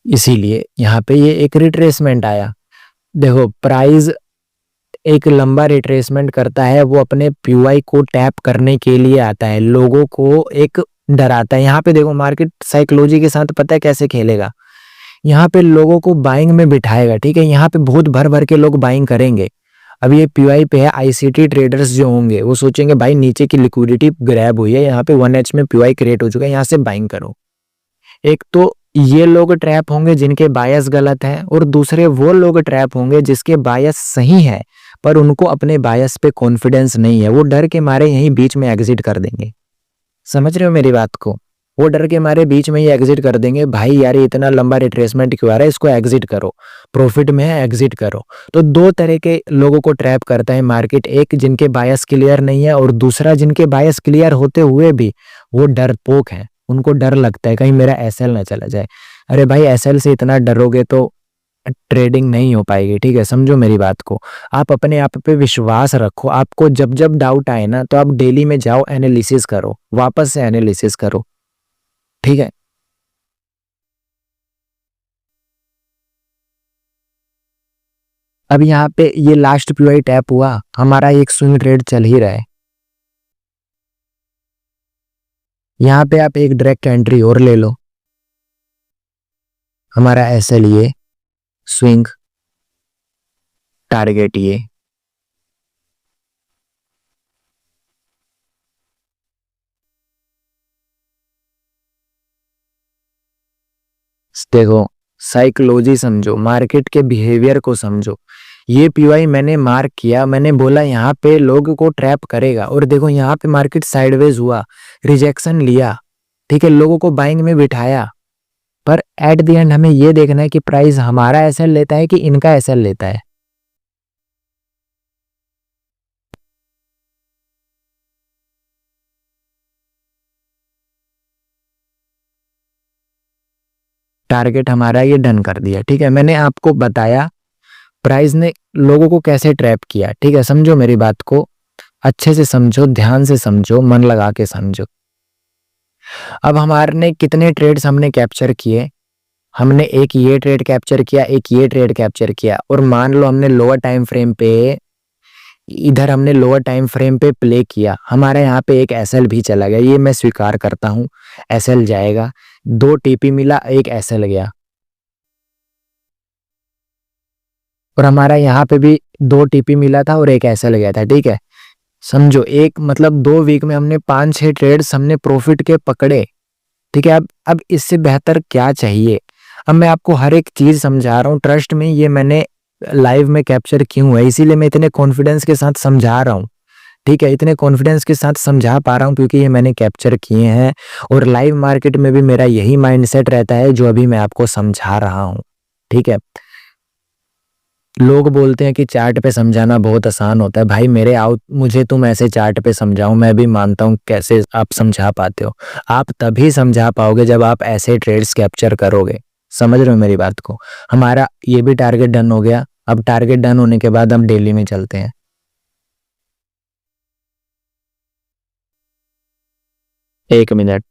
इसीलिए यहाँ पे ये एक रिट्रेसमेंट आया। देखो प्राइस एक लंबा रिट्रेसमेंट करता है, वो अपने पीवाई को टैप करने के लिए आता है, लोगों को एक डराता है। यहाँ पे देखो मार्केट साइकोलॉजी के साथ पता है कैसे खेलेगा, यहाँ पे लोगों को बाइंग में बिठाएगा, ठीक है। यहाँ पे बहुत भर भर के लोग बाइंग करेंगे। अब ये पीवाई पे है, आईसीटी ट्रेडर्स जो होंगे वो सोचेंगे भाई नीचे की लिक्विडिटी ग्रैब हुई है, यहाँ पे 1H में पीवाई क्रिएट हो चुका है, यहाँ से बाइंग करो। एक तो ये लोग ट्रैप होंगे जिनके बायस गलत है, और दूसरे वो लोग ट्रैप होंगे जिसके बायस सही है पर उनको अपने बायस पे कॉन्फिडेंस नहीं है, वो डर के मारे यहीं बीच में एग्जिट कर देंगे। समझ रहे हो मेरी बात को? वो डर के मारे बीच में ही एग्जिट कर देंगे, भाई यार इतना लंबा रिट्रेसमेंट क्यों आ रहा है, इसको एग्जिट करो, प्रॉफिट में है एग्जिट करो। तो दो तरह के लोगों को ट्रैप करता है मार्केट, एक जिनके बायस क्लियर नहीं है और दूसरा जिनके बायस क्लियर होते हुए भी वो डरपोक है, उनको डर लगता है कहीं मेरा एसएल ना चला जाए। अरे भाई एसएल से इतना डरोगे तो ट्रेडिंग नहीं हो पाएगी, ठीक है, समझो मेरी बात को। आप अपने आप पे विश्वास रखो, आपको जब जब डाउट आए ना तो आप डेली में जाओ, एनालिसिस करो, वापस से एनालिसिस करो, ठीक है। अब यहाँ पे ये लास्ट पीवाई टैप हुआ, हमारा एक स्विंग ट्रेड चल ही रहा है, यहाँ पे आप एक डायरेक्ट एंट्री और ले लो, हमारा एसएल ये, स्विंग टारगेट ये, देखो साइकोलॉजी समझो, मार्केट के बिहेवियर को समझो। ये पीवाई मैंने मार्क किया, मैंने बोला यहाँ पे लोगों को ट्रैप करेगा, और देखो यहाँ पे मार्केट साइडवेज हुआ, रिजेक्शन लिया, ठीक है, लोगों को बाइंग में बिठाया, पर एट द एंड हमें ये देखना है कि प्राइस हमारा एसएल लेता है कि इनका एसएल लेता है। टारगेट हमारा ये डन कर दिया, ठीक है, मैंने आपको बताया प्राइस ने लोगों को कैसे ट्रैप किया, ठीक है, समझो मेरी बात को, अच्छे से समझो, ध्यान से समझो, मन लगा के समझो। अब हमारे ने कितने ट्रेड्स हमने कैप्चर किए, हमने एक ये ट्रेड कैप्चर किया, एक ये ट्रेड कैप्चर किया, और मान लो हमने लोअर टाइम फ्रेम पे, इधर हमने लोअर टाइम फ्रेम पे प्ले किया, हमारे यहाँ पे एक एसएल भी चला गया, ये मैं स्वीकार करता हूँ, एसएल जाएगा, 2 टीपी मिला, एक एसएल गया, और हमारा यहाँ पे भी 2 टीपी मिला था और एक एसएल गया था, ठीक है। समझो एक मतलब 2 वीक में हमने 5-6 ट्रेड्स हमने प्रॉफिट के पकड़े, ठीक है। अब इससे बेहतर क्या चाहिए? अब मैं आपको हर एक चीज समझा रहा हूँ, ट्रस्ट में ये मैंने लाइव में कैप्चर क्यों है, इसीलिए मैं इतने कॉन्फिडेंस के साथ समझा रहा हूँ, ठीक है, इतने कॉन्फिडेंस के साथ समझा पा रहा हूँ क्योंकि ये मैंने कैप्चर किए हैं, और लाइव मार्केट में भी मेरा यही माइंडसेट रहता है जो अभी मैं आपको समझा रहा हूँ, ठीक है। लोग बोलते हैं कि चार्ट पे समझाना बहुत आसान होता है। भाई मेरे आओ, मुझे तुम ऐसे चार्ट पे समझाओ, मैं भी मानता हूँ कैसे आप समझा पाते हो। आप तभी समझा पाओगे जब आप ऐसे ट्रेड्स कैप्चर करोगे। समझ रहे हो मेरी बात को? हमारा ये भी टारगेट डन हो गया। अब टारगेट डन होने के बाद हम डेली में चलते हैं। एक मिनट,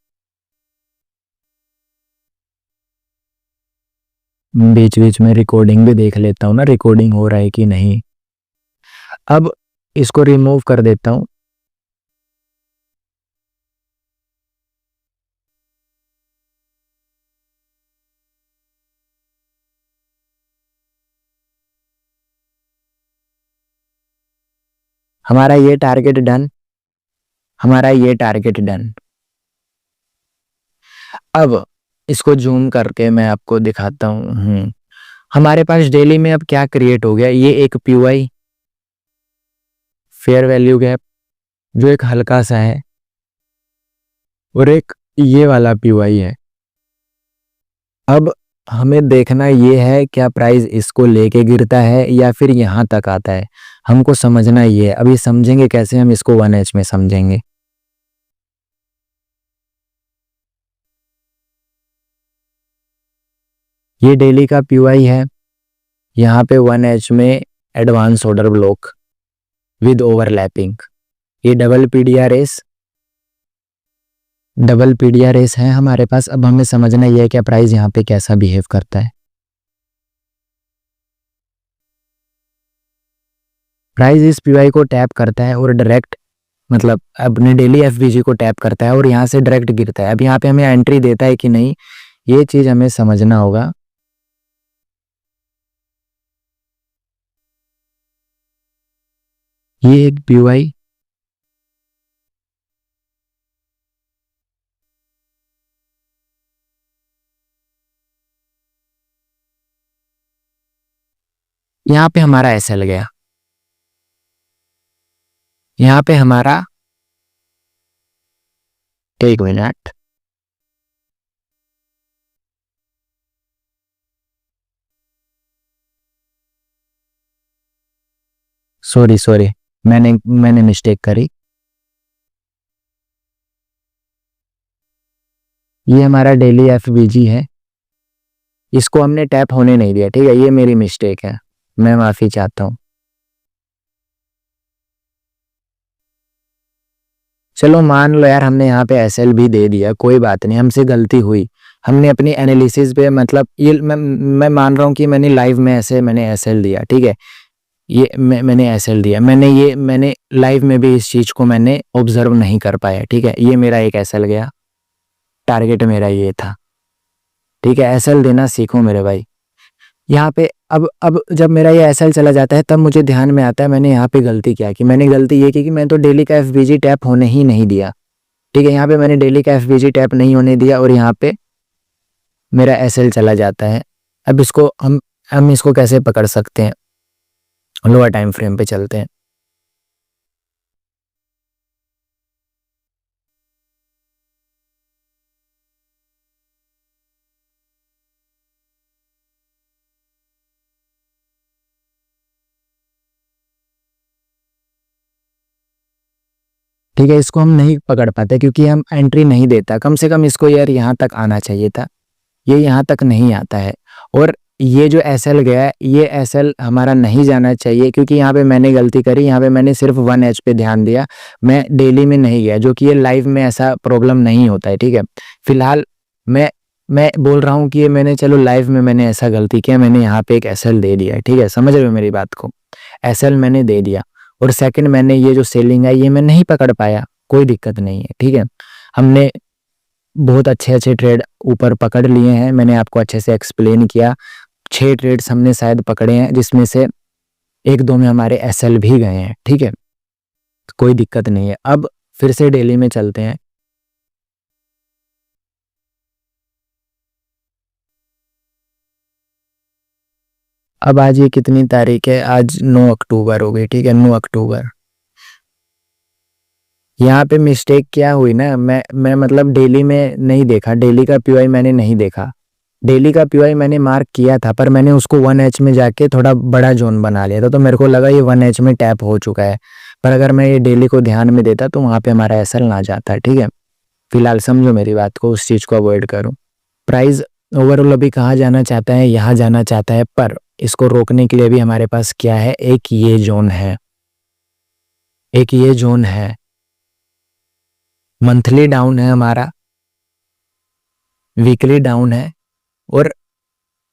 बीच बीच में रिकॉर्डिंग भी देख लेता हूँ ना, रिकॉर्डिंग हो रहा है कि नहीं। अब इसको रिमूव कर देता हूँ। हमारा ये टारगेट डन, हमारा ये टारगेट डन। अब इसको जूम करके मैं आपको दिखाता हूँ। हमारे पास डेली में अब क्या क्रिएट हो गया, ये एक पीवाई फेयर वैल्यू गैप जो एक हल्का सा है, और एक ये वाला पीवाई है। अब हमें देखना ये है क्या प्राइस इसको लेके गिरता है या फिर यहाँ तक आता है, हमको समझना ये है। अभी समझेंगे कैसे, हम इसको 1H में समझेंगे। ये डेली का पीवाई है, यहाँ पे 1H में advance order block with overlapping. ये डबल पीडीआर एस है हमारे पास। अब हमें समझना ये है क्या प्राइस यहाँ पे कैसा बिहेव करता है। प्राइस इस पीवाई को टैप करता है और डायरेक्ट, मतलब अपने डेली एफवीजी को टैप करता है और यहाँ से डायरेक्ट गिरता है। अब यहाँ पे हमें एंट्री देता है कि नहीं, ये चीज हमें समझना होगा। ये एक पीवाई, यहाँ पे हमारा एसएल गया, यहाँ पे हमारा, एक मिनट, सॉरी सॉरी, मैंने मिस्टेक करी। ये हमारा डेली एफवीजी है, इसको हमने टैप होने नहीं दिया। ठीक है, ये मेरी मिस्टेक है, मैं माफी चाहता हूँ। चलो मान लो यार, हमने यहाँ पे एसएल भी दे दिया, कोई बात नहीं, हमसे गलती हुई। हमने अपनी एनालिसिस पे, मतलब ये मैं मान रहा हूँ कि मैंने लाइव में ऐसे मैंने एसएल दिया। ठीक है, ये मैंने एसएल दिया, मैंने लाइव में भी इस चीज को मैंने ऑब्जर्व नहीं कर पाया। ठीक है, ये मेरा एक एसएल गया, टारगेट मेरा ये था। ठीक है, एसएल देना सीखो मेरे भाई। यहाँ पे अब जब मेरा ये एसएल चला जाता है तब मुझे ध्यान में आता है मैंने यहाँ पे गलती क्या की। मैंने गलती ये की कि मैं तो डेली का एफबीजी टैप होने ही नहीं दिया। ठीक है, यहाँ पे मैंने डेली का एफबीजी टैप नहीं होने दिया और यहाँ पे मेरा एसएल चला जाता है। अब इसको हम इसको कैसे पकड़ सकते हैं, लोअर टाइम फ्रेम पे चलते हैं। ठीक है, इसको हम नहीं पकड़ पाते क्योंकि हम एंट्री नहीं देता। कम से कम इसको यार यहाँ तक आना चाहिए था, ये यहाँ तक नहीं आता है। और ये जो एसएल गया है, ये एसएल हमारा नहीं जाना चाहिए क्योंकि यहाँ पे मैंने गलती करी। यहाँ पे मैंने सिर्फ 1H पे ध्यान दिया, मैं डेली में नहीं गया, जो कि ये लाइव में ऐसा प्रॉब्लम नहीं होता है। ठीक है, फिलहाल मैं बोल रहा हूँ कि ये मैंने, चलो लाइव में मैंने ऐसा गलती किया, मैंने यहाँ पे एक एसएल दे दिया। ठीक है, समझ रहे हो मेरी बात को? एसएल मैंने दे दिया और सेकंड मैंने ये जो सेलिंग है ये मैं नहीं पकड़ पाया, कोई दिक्कत नहीं है। ठीक है, हमने बहुत अच्छे अच्छे ट्रेड ऊपर पकड़ लिए हैं, मैंने आपको अच्छे से एक्सप्लेन किया। 6 ट्रेड्स हमने शायद पकड़े हैं जिसमें से एक दो में हमारे एसएल भी गए हैं। ठीक है, कोई दिक्कत नहीं है। अब फिर से डेली में चलते हैं। अब आज ये कितनी तारीख है, आज 9 अक्टूबर हो गई। ठीक है, 9 अक्टूबर। यहाँ पे मिस्टेक क्या हुई ना, मैं मतलब डेली में नहीं देखा, डेली का पीवाई मैंने नहीं देखा। डेली का पीवाई मैंने मार्क किया था, पर मैंने उसको 1H में जाके थोड़ा बड़ा जोन बना लिया था, तो मेरे को लगा ये 1H में टैप हो चुका है। पर अगर मैं ये डेली को ध्यान में देता तो वहाँ पे हमारा एसएल ना जाता। ठीक है, फिलहाल समझो मेरी बात को, उस चीज़ को अवॉइड करो। प्राइस ओवरऑल अभी कहाँ जाना चाहता है, यहाँ जाना चाहता है, पर इसको रोकने के लिए भी हमारे पास क्या है, एक ये जोन है, एक ये जोन है। मंथली डाउन है हमारा, वीकली डाउन है, और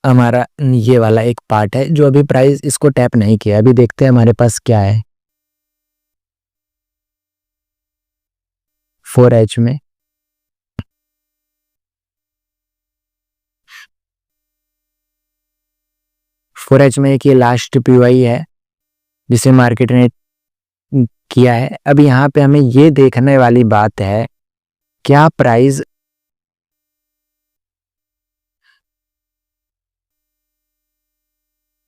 हमारा ये वाला एक पार्ट है जो अभी प्राइस इसको टैप नहीं किया। अभी देखते हैं हमारे पास क्या है 4H में। 4H में एक ये लास्ट पीवाई है जिसे मार्केट ने किया है। अब यहाँ पे हमें ये देखने वाली बात है, क्या प्राइस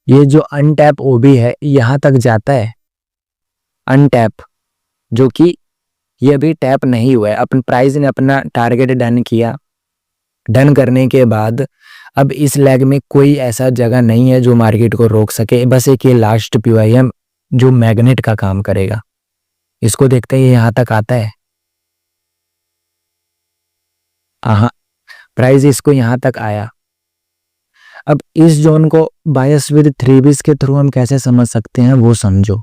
ये जो अनटैप ओबी है यहाँ तक जाता है, अनटैप, जो कि ये अभी टैप नहीं हुआ है। अपन प्राइस ने अपना टारगेट डन किया, डन करने के बाद अब इस लेग में कोई ऐसा जगह नहीं है जो मार्केट को रोक सके, बस एक ये लास्ट पीवाई है जो मैग्नेट का काम करेगा। इसको देखते हैं, ये यहाँ तक आता है, हाँ, प्राइस इसको यहाँ तक आया। अब इस जोन को बायस विद 3 के थ्रू हम कैसे समझ सकते हैं वो समझो।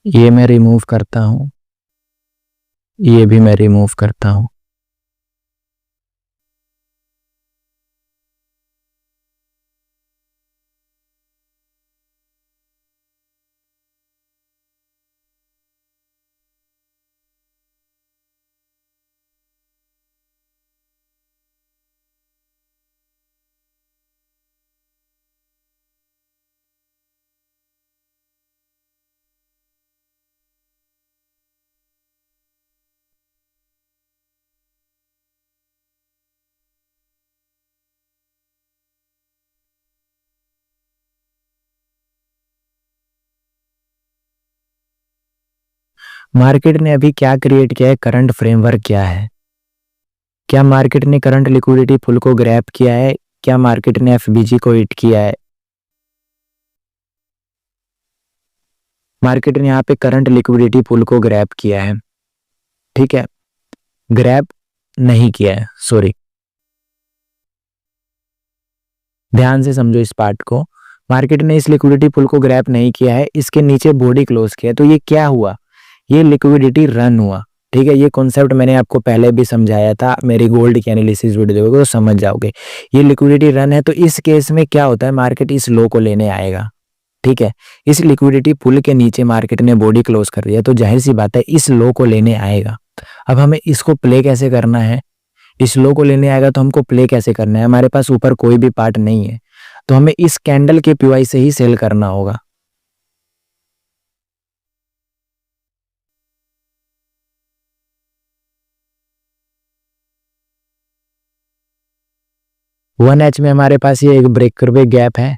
ये मैं रिमूव करता हूं, ये भी मैं रिमूव करता हूं। मार्केट ने अभी क्या क्रिएट किया है, करंट फ्रेमवर्क क्या है, क्या मार्केट ने करंट लिक्विडिटी पुल को ग्रैब किया है, क्या मार्केट ने एफबीजी को हिट किया है। मार्केट ने यहाँ पे करंट लिक्विडिटी पुल को ग्रैब किया है, ठीक है, ग्रैब नहीं किया है, सॉरी, ध्यान से समझो इस पार्ट को। मार्केट ने इस लिक्विडिटी पुल को ग्रैब नहीं किया है, इसके नीचे बॉडी क्लोज किया, तो ये क्या हुआ, ये लिक्विडिटी रन हुआ। ठीक है, ये कॉन्सेप्ट मैंने आपको पहले भी समझाया था, मेरी गोल्ड की एनालिसिस वीडियो देखोगे तो समझ जाओगे। ये लिक्विडिटी रन है, तो इस केस में क्या होता है, मार्केट इस लो को लेने आएगा। ठीक है, इस लिक्विडिटी पुल के नीचे मार्केट ने बॉडी क्लोज कर दिया, तो जाहिर सी बात है इस लो को लेने आएगा। अब हमें इसको प्ले कैसे करना है, इस लो को लेने आएगा तो हमको प्ले कैसे करना है, हमारे पास ऊपर कोई भी पार्ट नहीं है, तो हमें इस कैंडल के पीवाई से ही सेल करना होगा। वन एच में हमारे पास ये एक ब्रेकर वे गैप है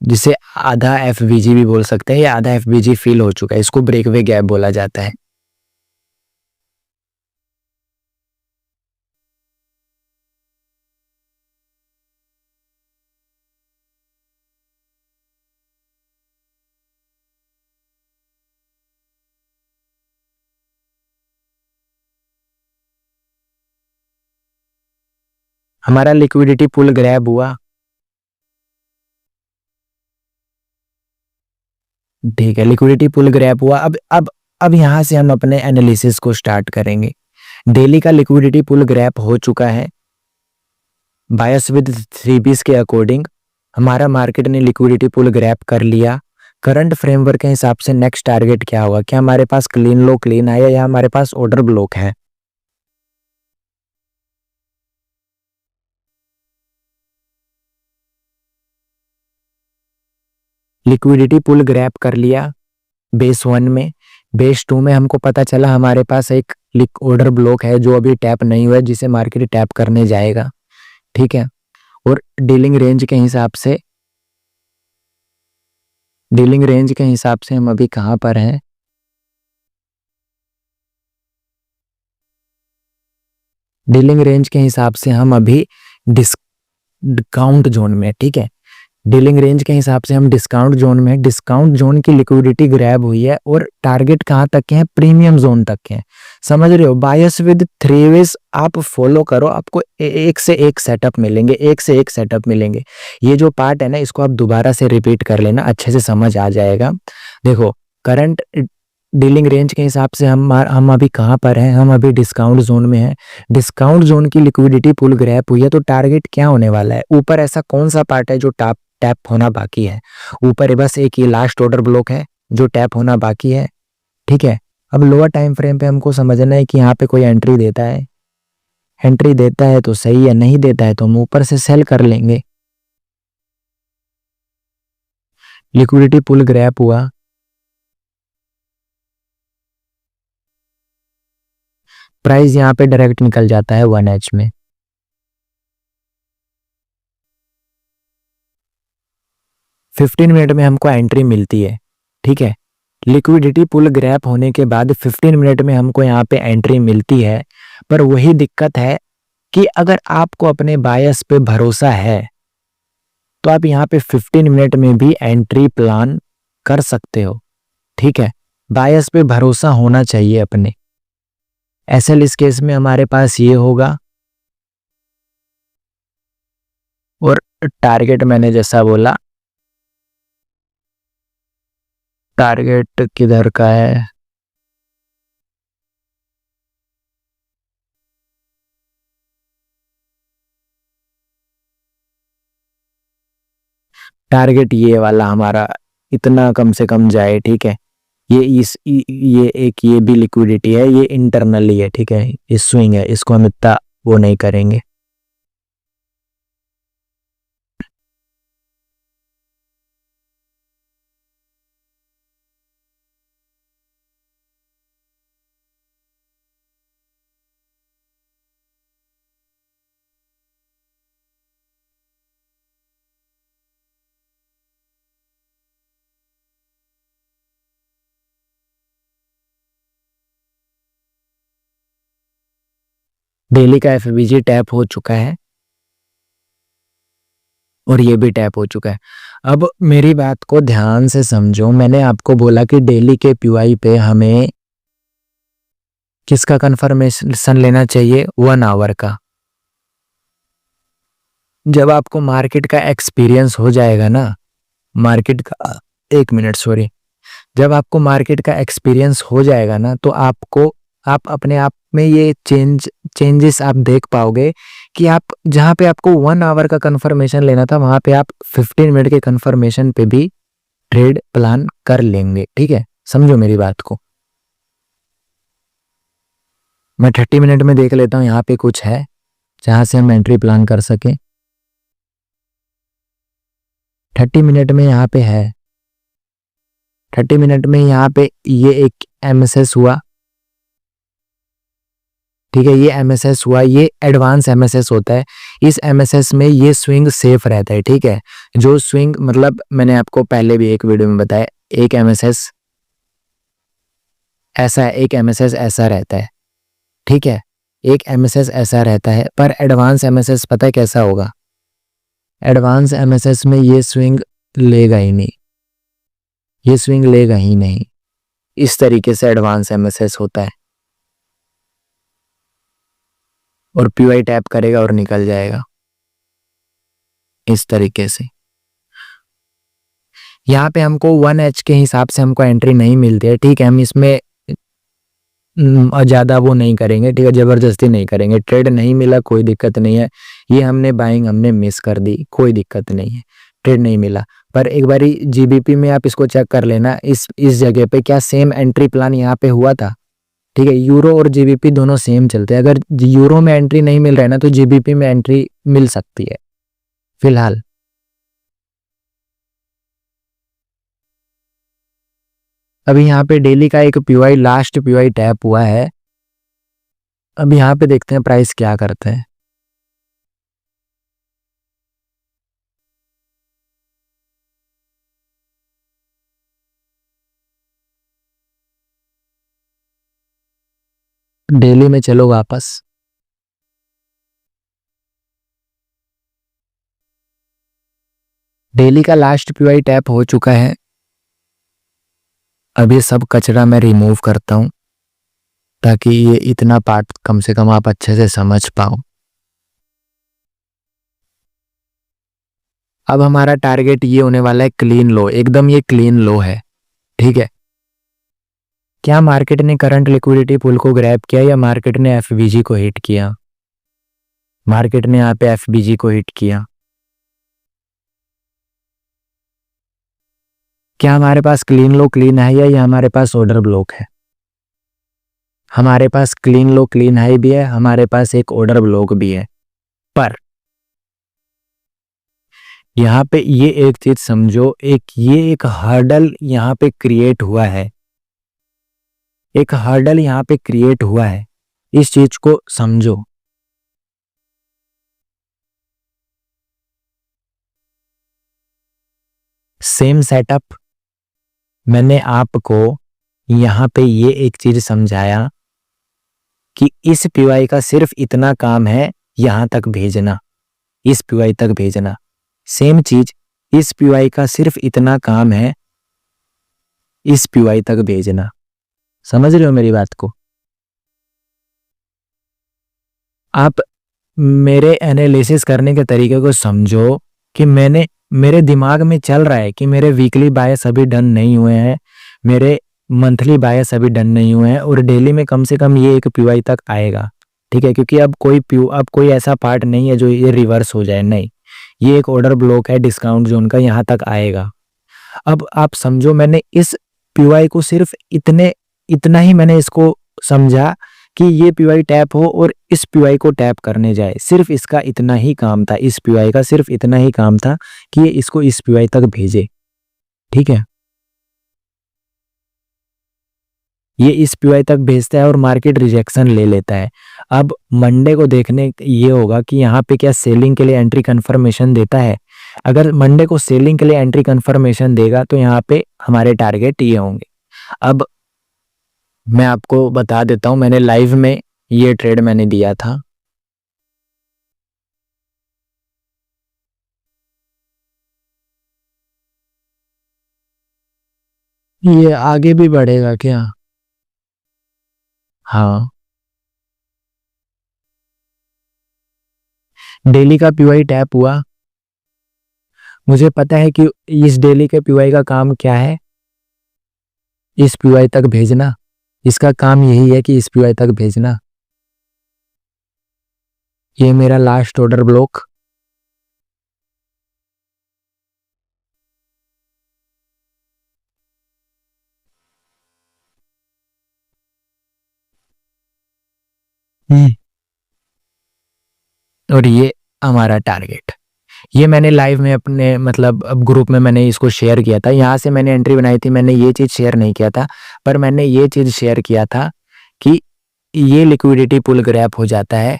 जिसे आधा एफवीजी भी बोल सकते हैं, या आधा एफवीजी फिल हो चुका है, इसको ब्रेक वे गैप बोला जाता है। हमारा लिक्विडिटी पुल ग्रैब हुआ, ठीक है, लिक्विडिटी पुल ग्रैब हुआ। अब यहां से हम अपने एनालिसिस को स्टार्ट करेंगे। डेली का लिक्विडिटी पुल ग्रैब हो चुका है, बायस विद 3 के अकॉर्डिंग हमारा मार्केट ने लिक्विडिटी पुल ग्रैब कर लिया। करंट फ्रेमवर्क के हिसाब से नेक्स्ट टारगेट क्या होगा, क्या हमारे पास क्लीन लो क्लीन आया या हमारे पास ऑर्डर ब्लॉक है। लिक्विडिटी पुल ग्रैब कर लिया बेस 1 में, बेस 2 में हमको पता चला हमारे पास एक ऑर्डर ब्लॉक है जो अभी टैप नहीं हुआ है, जिसे मार्केट टैप करने जाएगा। ठीक है, और डीलिंग रेंज के हिसाब से, डीलिंग रेंज के हिसाब से हम अभी कहां पर हैं, डीलिंग रेंज के हिसाब से हम अभी डिस्काउंट जोन में, ठीक है, डीलिंग रेंज के हिसाब से हम डिस्काउंट जोन में, डिस्काउंट जोन की लिक्विडिटी ग्रैब हुई है और टारगेट कहाँ तक के हैं, प्रीमियम जोन तक के हैं, समझ रहे हो। बायस विद थ्री वेज आप फॉलो करो, आपको एक से एक सेटअप मिलेंगे, एक से एक सेटअप मिलेंगे। ये जो पार्ट है ना, इसको आप दोबारा से रिपीट कर लेना, अच्छे से समझ आ जाएगा। देखो, करंट डीलिंग रेंज के हिसाब से हम अभी कहाँ पर हैं, हम अभी डिस्काउंट जोन में हैं। डिस्काउंट जोन की लिक्विडिटी पुल ग्रैप हुई है, तो टारगेट क्या होने वाला है, ऊपर ऐसा कौन सा पार्ट है जो टैप होना बाकी है, ऊपर बस एक ये लास्ट ऑर्डर ब्लॉक है जो टैप होना बाकी है, ठीक है। अब लोअर टाइम फ्रेम पे हमको समझना है कि यहाँ पे कोई एंट्री देता है, एंट्री देता है तो सही है, नहीं देता है तो हम ऊपर से सेल कर लेंगे। लिक्विडिटी पुल ग्रैप हुआ, प्राइस यहाँ पे डायरेक्ट निकल जाता है 1H में। फिफ्टीन मिनट में हमको एंट्री मिलती है, ठीक है। लिक्विडिटी पुल ग्रैप होने के बाद 15 मिनट में हमको यहाँ पे एंट्री मिलती है, पर वही दिक्कत है कि अगर आपको अपने बायस पे भरोसा है तो आप यहाँ पे 15 मिनट में भी एंट्री प्लान कर सकते हो, ठीक है। बायस पे भरोसा होना चाहिए अपने। एसएल इस केस में हमारे पास ये होगा, और टारगेट मैंने जैसा बोला, टारगेट किधर का है, टारगेट ये वाला हमारा इतना कम से कम जाए, ठीक है। ये एक ये भी लिक्विडिटी है, ये इंटरनली है, ठीक है, ये स्विंग है, इसको हम इतना वो नहीं करेंगे। डेली का एफबीजी टैप हो चुका है और ये भी टैप हो चुका है। अब मेरी बात को ध्यान से समझो, मैंने आपको बोला कि डेली के पीवाई पे हमें किसका कंफर्मेशन लेना चाहिए, 1 आवर का। जब आपको मार्केट का एक्सपीरियंस हो जाएगा ना, मार्केट का, एक मिनट सॉरी, जब आपको मार्केट का एक्सपीरियंस हो जाएगा ना, तो आप अपने आप में ये चेंजेस आप देख पाओगे कि आप जहाँ पे आपको 1 आवर का कंफर्मेशन लेना था, वहां पे आप 15 मिनट के कंफर्मेशन पे भी ट्रेड प्लान कर लेंगे, ठीक है। समझो मेरी बात को। मैं 30 मिनट में देख लेता हूँ यहाँ पे कुछ है जहां से हम एंट्री प्लान कर सके। 30 मिनट में यहाँ पे है, 30 मिनट में यहाँ पे ये एक एमएसएस हुआ, ठीक है, ये एमएसएस हुआ, ये एडवांस एमएसएस होता है। इस एमएसएस में ये स्विंग सेफ रहता है, ठीक है। जो स्विंग मतलब मैंने आपको पहले भी एक वीडियो में बताया, एक एमएसएस ऐसा है, एक एमएसएस ऐसा रहता है, ठीक है, एक एमएसएस ऐसा रहता है। पर एडवांस एमएसएस पता है कैसा होगा, एडवांस एमएसएस में ये स्विंग लेगा ही नहीं, ये स्विंग लेगा ही नहीं। इस तरीके से एडवांस एमएसएस होता है, और पीवाई टैप करेगा और निकल जाएगा इस तरीके से। यहाँ पे हमको 1H के हिसाब से हमको एंट्री नहीं मिलती है, ठीक है। हम इसमें ज़्यादा वो नहीं करेंगे, ठीक है, जबरदस्ती नहीं करेंगे। ट्रेड नहीं मिला कोई दिक्कत नहीं है, ये हमने बाइंग हमने मिस कर दी, कोई दिक्कत नहीं है, ट्रेड नहीं मिला। पर एक बारी जीबीपी में आप इसको चेक कर लेना, इस जगह पे क्या सेम एंट्री प्लान यहाँ पे हुआ था, ठीक है। यूरो और जीबीपी दोनों सेम चलते हैं, अगर यूरो में एंट्री नहीं मिल रहा है ना, तो जीबीपी में एंट्री मिल सकती है फिलहाल। अभी यहाँ पे डेली का एक पीवाई लास्ट पीवाई टैप हुआ है, अब यहाँ पे देखते हैं प्राइस क्या करते हैं। डेली में चलो वापस, डेली का लास्ट पीवाई टैप हो चुका है। अब ये सब कचरा मैं रिमूव करता हूँ ताकि ये इतना पार्ट कम से कम आप अच्छे से समझ पाओ। अब हमारा टारगेट ये होने वाला है क्लीन लो, एकदम ये क्लीन लो है, ठीक है। क्या मार्केट ने करंट लिक्विडिटी पुल को ग्रैब किया या मार्केट ने एफबीजी को हिट किया? मार्केट ने यहाँ पे एफबीजी को हिट किया। क्या हमारे पास क्लीन लो क्लीन हाई है या हमारे पास ऑर्डर ब्लॉक है? हमारे पास क्लीन लो क्लीन हाई भी है, हमारे पास एक ऑर्डर ब्लॉक भी है। पर यहाँ पे ये एक चीज समझो, ये एक हर्डल यहाँ पे क्रिएट हुआ है, एक हर्डल यहाँ पे क्रिएट हुआ है, इस चीज को समझो। सेम सेटअप मैंने आपको यहाँ पे ये एक चीज समझाया कि इस पीवाई का सिर्फ इतना काम है यहां तक भेजना, इस पीवाई तक भेजना। सेम चीज इस पीवाई का सिर्फ इतना काम है इस पीवाई तक भेजना। समझ रहे हो मेरी बात को? आप मेरे एनालिसिस करने के तरीके को समझो कि मेरे दिमाग में चल रहा है कि मेरे वीकली बायस अभी डन नहीं हुए हैं, मेरे मंथली बायस अभी डन नहीं हुए हैं और डेली में कम से कम ये एक पीवाई तक आएगा, ठीक है। क्योंकि अब कोई ऐसा पार्ट नहीं है जो ये रिवर्स हो जाए, नहीं, ये एक ऑर्डर ब्लॉक है डिस्काउंट जोन का, यहाँ तक आएगा। अब आप समझो मैंने इस पीवाई को सिर्फ इतना ही मैंने इसको समझा कि ये पीवाई टैप हो और इस पीवाई को टैप करने जाए, सिर्फ इसका इतना ही काम था, इस पीवाई का सिर्फ इतना ही काम था कि ये इसको इस पीवाई तक भेजे, ठीक है। ये इस पीवाई तक भेजता है और मार्केट रिजेक्शन ले लेता है। अब मंडे को देखने ये होगा कि यहाँ पे क्या सेलिंग के लिए एंट्री कंफर्मेशन देता है। अगर मंडे को सेलिंग के लिए एंट्री कंफर्मेशन देगा तो यहाँ पे हमारे टारगेट ये होंगे। अब मैं आपको बता देता हूं, मैंने लाइव में ये ट्रेड मैंने दिया था। ये आगे भी बढ़ेगा क्या? हाँ, डेली का पीवाई टैप हुआ। मुझे पता है कि इस डेली के पीवाई का काम क्या है, इस पीवाई तक भेजना। इसका काम यही है कि इस पीवाई तक भेजना। ये मेरा लास्ट ऑर्डर ब्लॉक, और ये हमारा टारगेट। ये मैंने लाइव में अपने मतलब अब ग्रुप में मैंने इसको शेयर किया था। यहाँ से मैंने एंट्री बनाई थी, मैंने ये चीज़ शेयर नहीं किया था, पर मैंने ये चीज़ शेयर किया था कि ये लिक्विडिटी पुल ग्रैप हो जाता है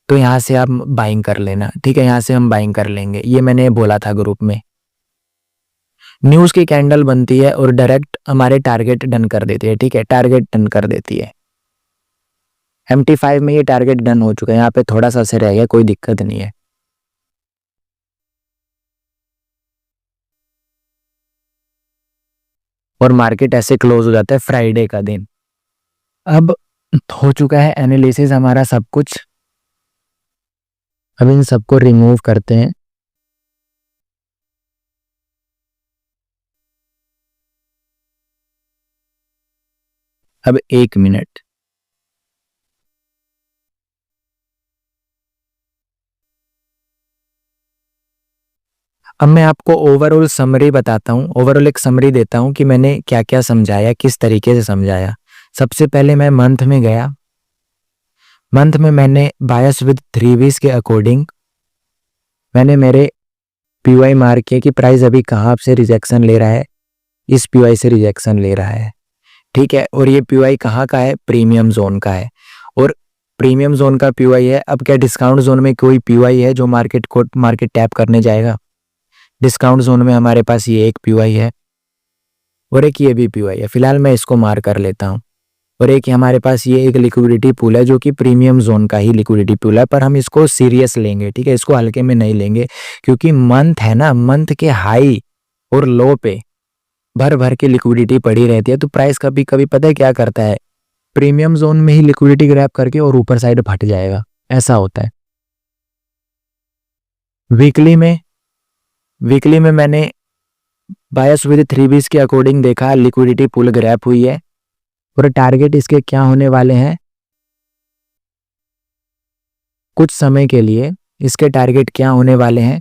तो यहाँ से आप बाइंग कर लेना, ठीक है। यहाँ से हम बाइंग कर लेंगे, ये मैंने बोला था ग्रुप में। न्यूज़ की कैंडल बनती है और डायरेक्ट हमारे टारगेट डन कर देती है, ठीक है, टारगेट डन कर देती है। MT5 में ये टारगेट डन हो चुका है, यहाँ पे थोड़ा सा से रह गया, कोई दिक्कत नहीं है। और मार्केट ऐसे क्लोज हो जाता है फ्राइडे का दिन। अब हो चुका है एनालिसिस हमारा सब कुछ। अब इन सबको रिमूव करते हैं। अब 1 मिनट, अब मैं आपको ओवरऑल समरी बताता हूँ, ओवरऑल एक समरी देता हूँ कि मैंने क्या क्या समझाया, किस तरीके से समझाया। सबसे पहले मैं मंथ में गया। मंथ में मैंने बायस विद 3 वीक्स के अकॉर्डिंग मैंने मेरे पीवाई मार्क किया कि प्राइस अभी कहाँ से रिजेक्शन ले रहा है, इस पीवाई से रिजेक्शन ले रहा है, ठीक है। और ये पीवाई कहाँ का है? प्रीमियम जोन का है। और प्रीमियम जोन का पीवाई है। अब क्या डिस्काउंट जोन में कोई पीवाई है जो मार्केट टैप करने जाएगा? डिस्काउंट जोन में हमारे पास ये एक पीवाई है और एक ये भी पीवाई है। फिलहाल मैं इसको मार कर लेता हूँ। और एक हमारे पास ये एक लिक्विडिटी पूल है जो कि प्रीमियम जोन का ही लिक्विडिटी पूल है, पर हम इसको सीरियस लेंगे, ठीक है, इसको हल्के में नहीं लेंगे, क्योंकि मंथ है ना, मंथ के हाई और लो पे भर भर के लिक्विडिटी पड़ी रहती है। तो प्राइस कभी कभी पता है क्या करता है, प्रीमियम जोन में ही लिक्विडिटी ग्रैब करके और ऊपर साइड फट जाएगा, ऐसा होता है। वीकली में मैंने बायस विद 3 बीस के अकॉर्डिंग देखा, लिक्विडिटी पुल ग्रैब हुई है और टारगेट इसके क्या होने वाले हैं, कुछ समय के लिए इसके टारगेट क्या होने वाले हैं,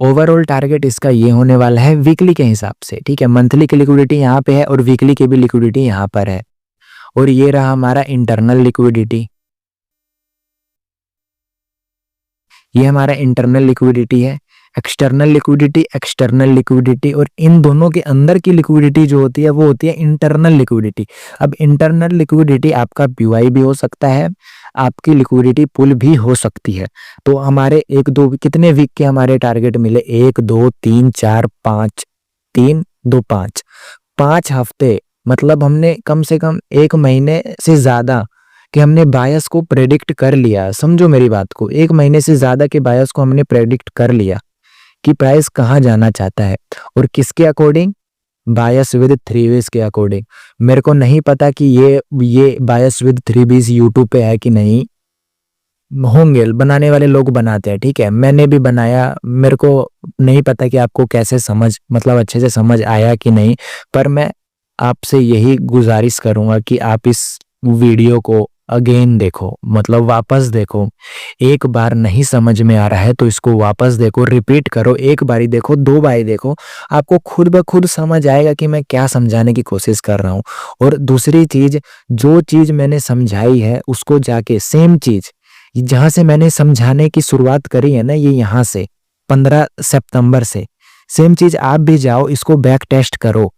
ओवरऑल टारगेट इसका ये होने वाला है वीकली के हिसाब से, ठीक है। मंथली की लिक्विडिटी यहाँ पे है और वीकली की भी लिक्विडिटी यहाँ पर है, और ये रहा हमारा इंटरनल लिक्विडिटी, ये हमारा इंटरनल लिक्विडिटी है। एक्सटर्नल लिक्विडिटी और इन दोनों के अंदर की लिक्विडिटी जो होती है वो होती है इंटरनल लिक्विडिटी। अब इंटरनल लिक्विडिटी आपका पीवाई भी हो सकता है, आपकी लिक्विडिटी पुल भी हो सकती है। तो हमारे एक दो कितने वीक के हमारे टारगेट मिले, 1 2 3 4 5, 3 2 5, 5 हफ्ते, मतलब हमने कम से कम 1 महीने से ज्यादा कि हमने बायस को प्रेडिक्ट कर लिया। समझो मेरी बात को, 1 महीने से ज्यादा के बायस को हमने प्रेडिक्ट कर लिया कि प्राइस कहाँ जाना चाहता है, और किसके अकॉर्डिंग, बायस विद 3 बीस के अकॉर्डिंग। मेरे को नहीं पता कि ये बायस विद 3 बीस यूट्यूब पे है कि नहीं, होंगे बनाने वाले लोग बनाते हैं, ठीक है, मैंने भी बनाया, मेरे को नहीं पता कि आपको कैसे समझ, मतलब अच्छे से समझ आया कि नहीं, पर मैं आपसे यही गुजारिश करूंगा कि आप इस वीडियो को अगेन देखो, मतलब वापस देखो। एक बार नहीं समझ में आ रहा है तो इसको वापस देखो, रिपीट करो, एक बारी देखो, 2 बारी देखो, आपको खुद ब खुद समझ आएगा कि मैं क्या समझाने की कोशिश कर रहा हूँ। और दूसरी चीज, जो चीज मैंने समझाई है उसको जाके सेम चीज जहां से मैंने समझाने की शुरुआत करी है ना, ये यहाँ से 15 सितंबर से, सेम चीज आप भी जाओ, इसको बैक टेस्ट करो,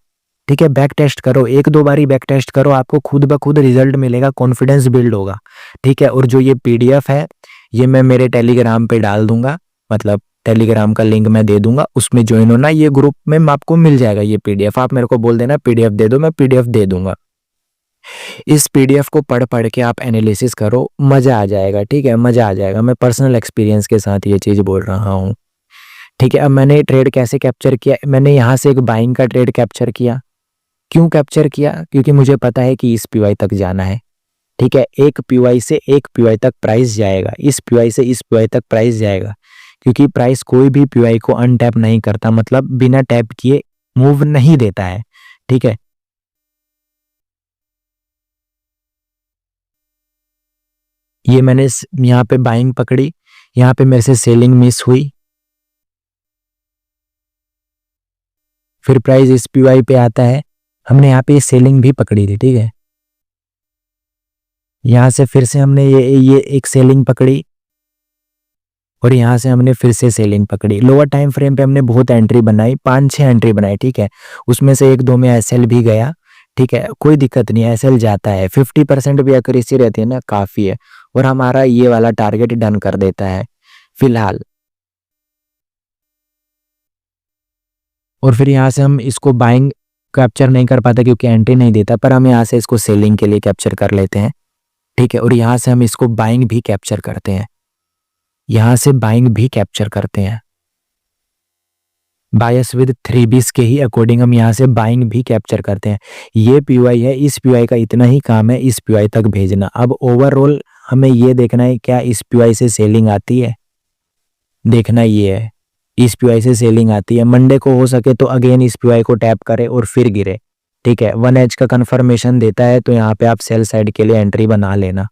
ठीक है, बैक टेस्ट करो, 1 2 बारी बैक टेस्ट करो, आपको खुद ब खुद रिजल्ट मिलेगा, कॉन्फिडेंस बिल्ड होगा, ठीक है। और जो ये पीडीएफ है ये मैं मेरे टेलीग्राम पे डाल दूंगा, मतलब टेलीग्राम का लिंक मैं दे दूंगा, उसमें ज्वाइन होना, ये ग्रुप में आपको मिल जाएगा ये पीडीएफ, आप मेरे को बोल देना पीडीएफ दे दो, मैं पीडीएफ दे दूंगा। इस पीडीएफ को पढ़ पढ़ के आप एनालिसिस करो, मजा आ जाएगा, ठीक है, मजा आ जाएगा, मैं पर्सनल एक्सपीरियंस के साथ ये चीज बोल रहा हूँ, ठीक है। अब मैंने ट्रेड कैसे कैप्चर किया, मैंने यहाँ से एक बाइंग का ट्रेड कैप्चर किया, क्यों कैप्चर किया, क्योंकि मुझे पता है कि इस पीवाई तक जाना है, ठीक है, एक पीवाई से एक पीवाई तक प्राइस जाएगा, इस पीवाई से इस पीवाई तक प्राइस जाएगा, क्योंकि प्राइस कोई भी पीवाई को अनटैप नहीं करता, मतलब बिना टैप किए मूव नहीं देता है, ठीक है। ये मैंने यहाँ पे बाइंग पकड़ी, यहाँ पे मेरे से सेलिंग मिस हुई, फिर प्राइस इस पीवाई पे आता है, हमने यहाँ पे सेलिंग भी पकड़ी थी, ठीक है, यहाँ से फिर से हमने ये एक सेलिंग पकड़ी और यहाँ से हमने फिर से सेलिंग पकड़ी। लोअर टाइम फ्रेम पे हमने बहुत एंट्री बनाई, 5-6 एंट्री बनाई, ठीक है, उसमें से 1-2 में एसएल भी गया, ठीक है, कोई दिक्कत नहीं, एसएल जाता है, 50% भी एक्यूरेसी रहती है ना, काफी है, और हमारा ये वाला टारगेट डन कर देता है फिलहाल। और फिर यहाँ से हम इसको बाइंग कैप्चर नहीं कर पाते क्योंकि एंट्री नहीं देता, पर हम यहाँ से इसको सेलिंग के लिए कैप्चर कर लेते हैं, ठीक है, और यहाँ से हम इसको बाइंग भी कैप्चर करते हैं, यहाँ से बाइंग भी कैप्चर करते हैं, बायस विद 3 बीस के ही अकॉर्डिंग हम यहाँ से बाइंग भी कैप्चर करते हैं। ये पीवाई है, इस पीवाई का इतना ही काम है, इस पीवाई तक भेजना। अब ओवरऑल हमें ये देखना है क्या इस पीवाई से सेलिंग आती है, देखना ये है, इस पीवाई से सेलिंग आती है, मंडे को हो सके तो अगेन इस पीवाई को टैप करे और फिर गिरे, ठीक है, 1 एज का कंफर्मेशन देता है तो यहाँ पे आप सेल साइड के लिए एंट्री बना लेना,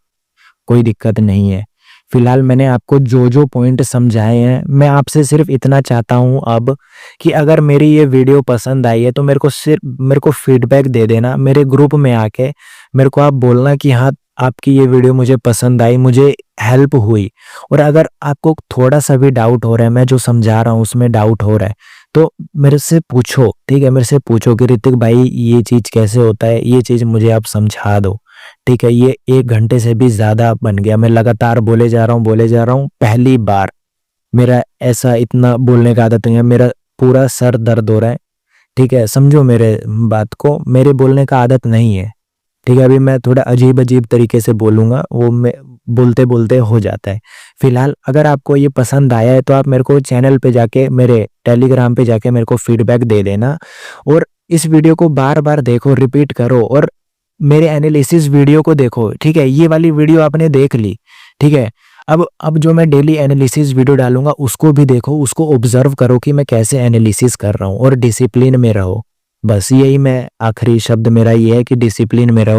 कोई दिक्कत नहीं है। फिलहाल मैंने आपको जो जो पॉइंट समझाए हैं, मैं आपसे सिर्फ इतना चाहता हूं अब कि अगर मेरी ये वीडियो पसंद आई है तो मेरे को फीडबैक दे देना, मेरे ग्रुप में आके मेरे को आप बोलना कि हाँ आपकी ये वीडियो मुझे पसंद आई, मुझे हेल्प हुई। और अगर आपको थोड़ा सा भी डाउट हो रहा है, मैं जो समझा रहा हूँ उसमें डाउट हो रहा है, तो मेरे से पूछो, ठीक है, मेरे से पूछो कि ऋतिक भाई ये चीज़ कैसे होता है, ये चीज़ मुझे आप समझा दो, ठीक है। ये 1 घंटे से भी ज्यादा बन गया, मैं लगातार बोले जा रहा हूँ, पहली बार मेरा ऐसा इतना बोलने का आदत नहीं है, मेरा पूरा सर दर्द हो रहा है, ठीक है, समझो मेरे बात को, मेरे बोलने का आदत नहीं है, ठीक है, अभी मैं थोड़ा अजीब-अजीब तरीके से बोलूँगा, वो मैं बोलते-बोलते हो जाता है। फिलहाल अगर आपको ये पसंद आया है तो आप मेरे को चैनल पे जाके, मेरे टेलीग्राम पे जाके मेरे को फीडबैक दे देना और इस वीडियो को बार-बार देखो, रिपीट करो और मेरे एनालिसिस वीडियो को देखो, ठीक है? ये वाली वीडियो आपने देख ली, ठीक है? अब जो मैं डेली एनालिसिस वीडियो डालूँगा उसको भी देखो, उसको ऑब्ज़र्व करो कि मैं कैसे एनालिसिस कर रहा हूँ और डिसिप्लिन में रहो। बस यही मैं आखिरी शब्द मेरा ये है कि डिसिप्लिन में रहो।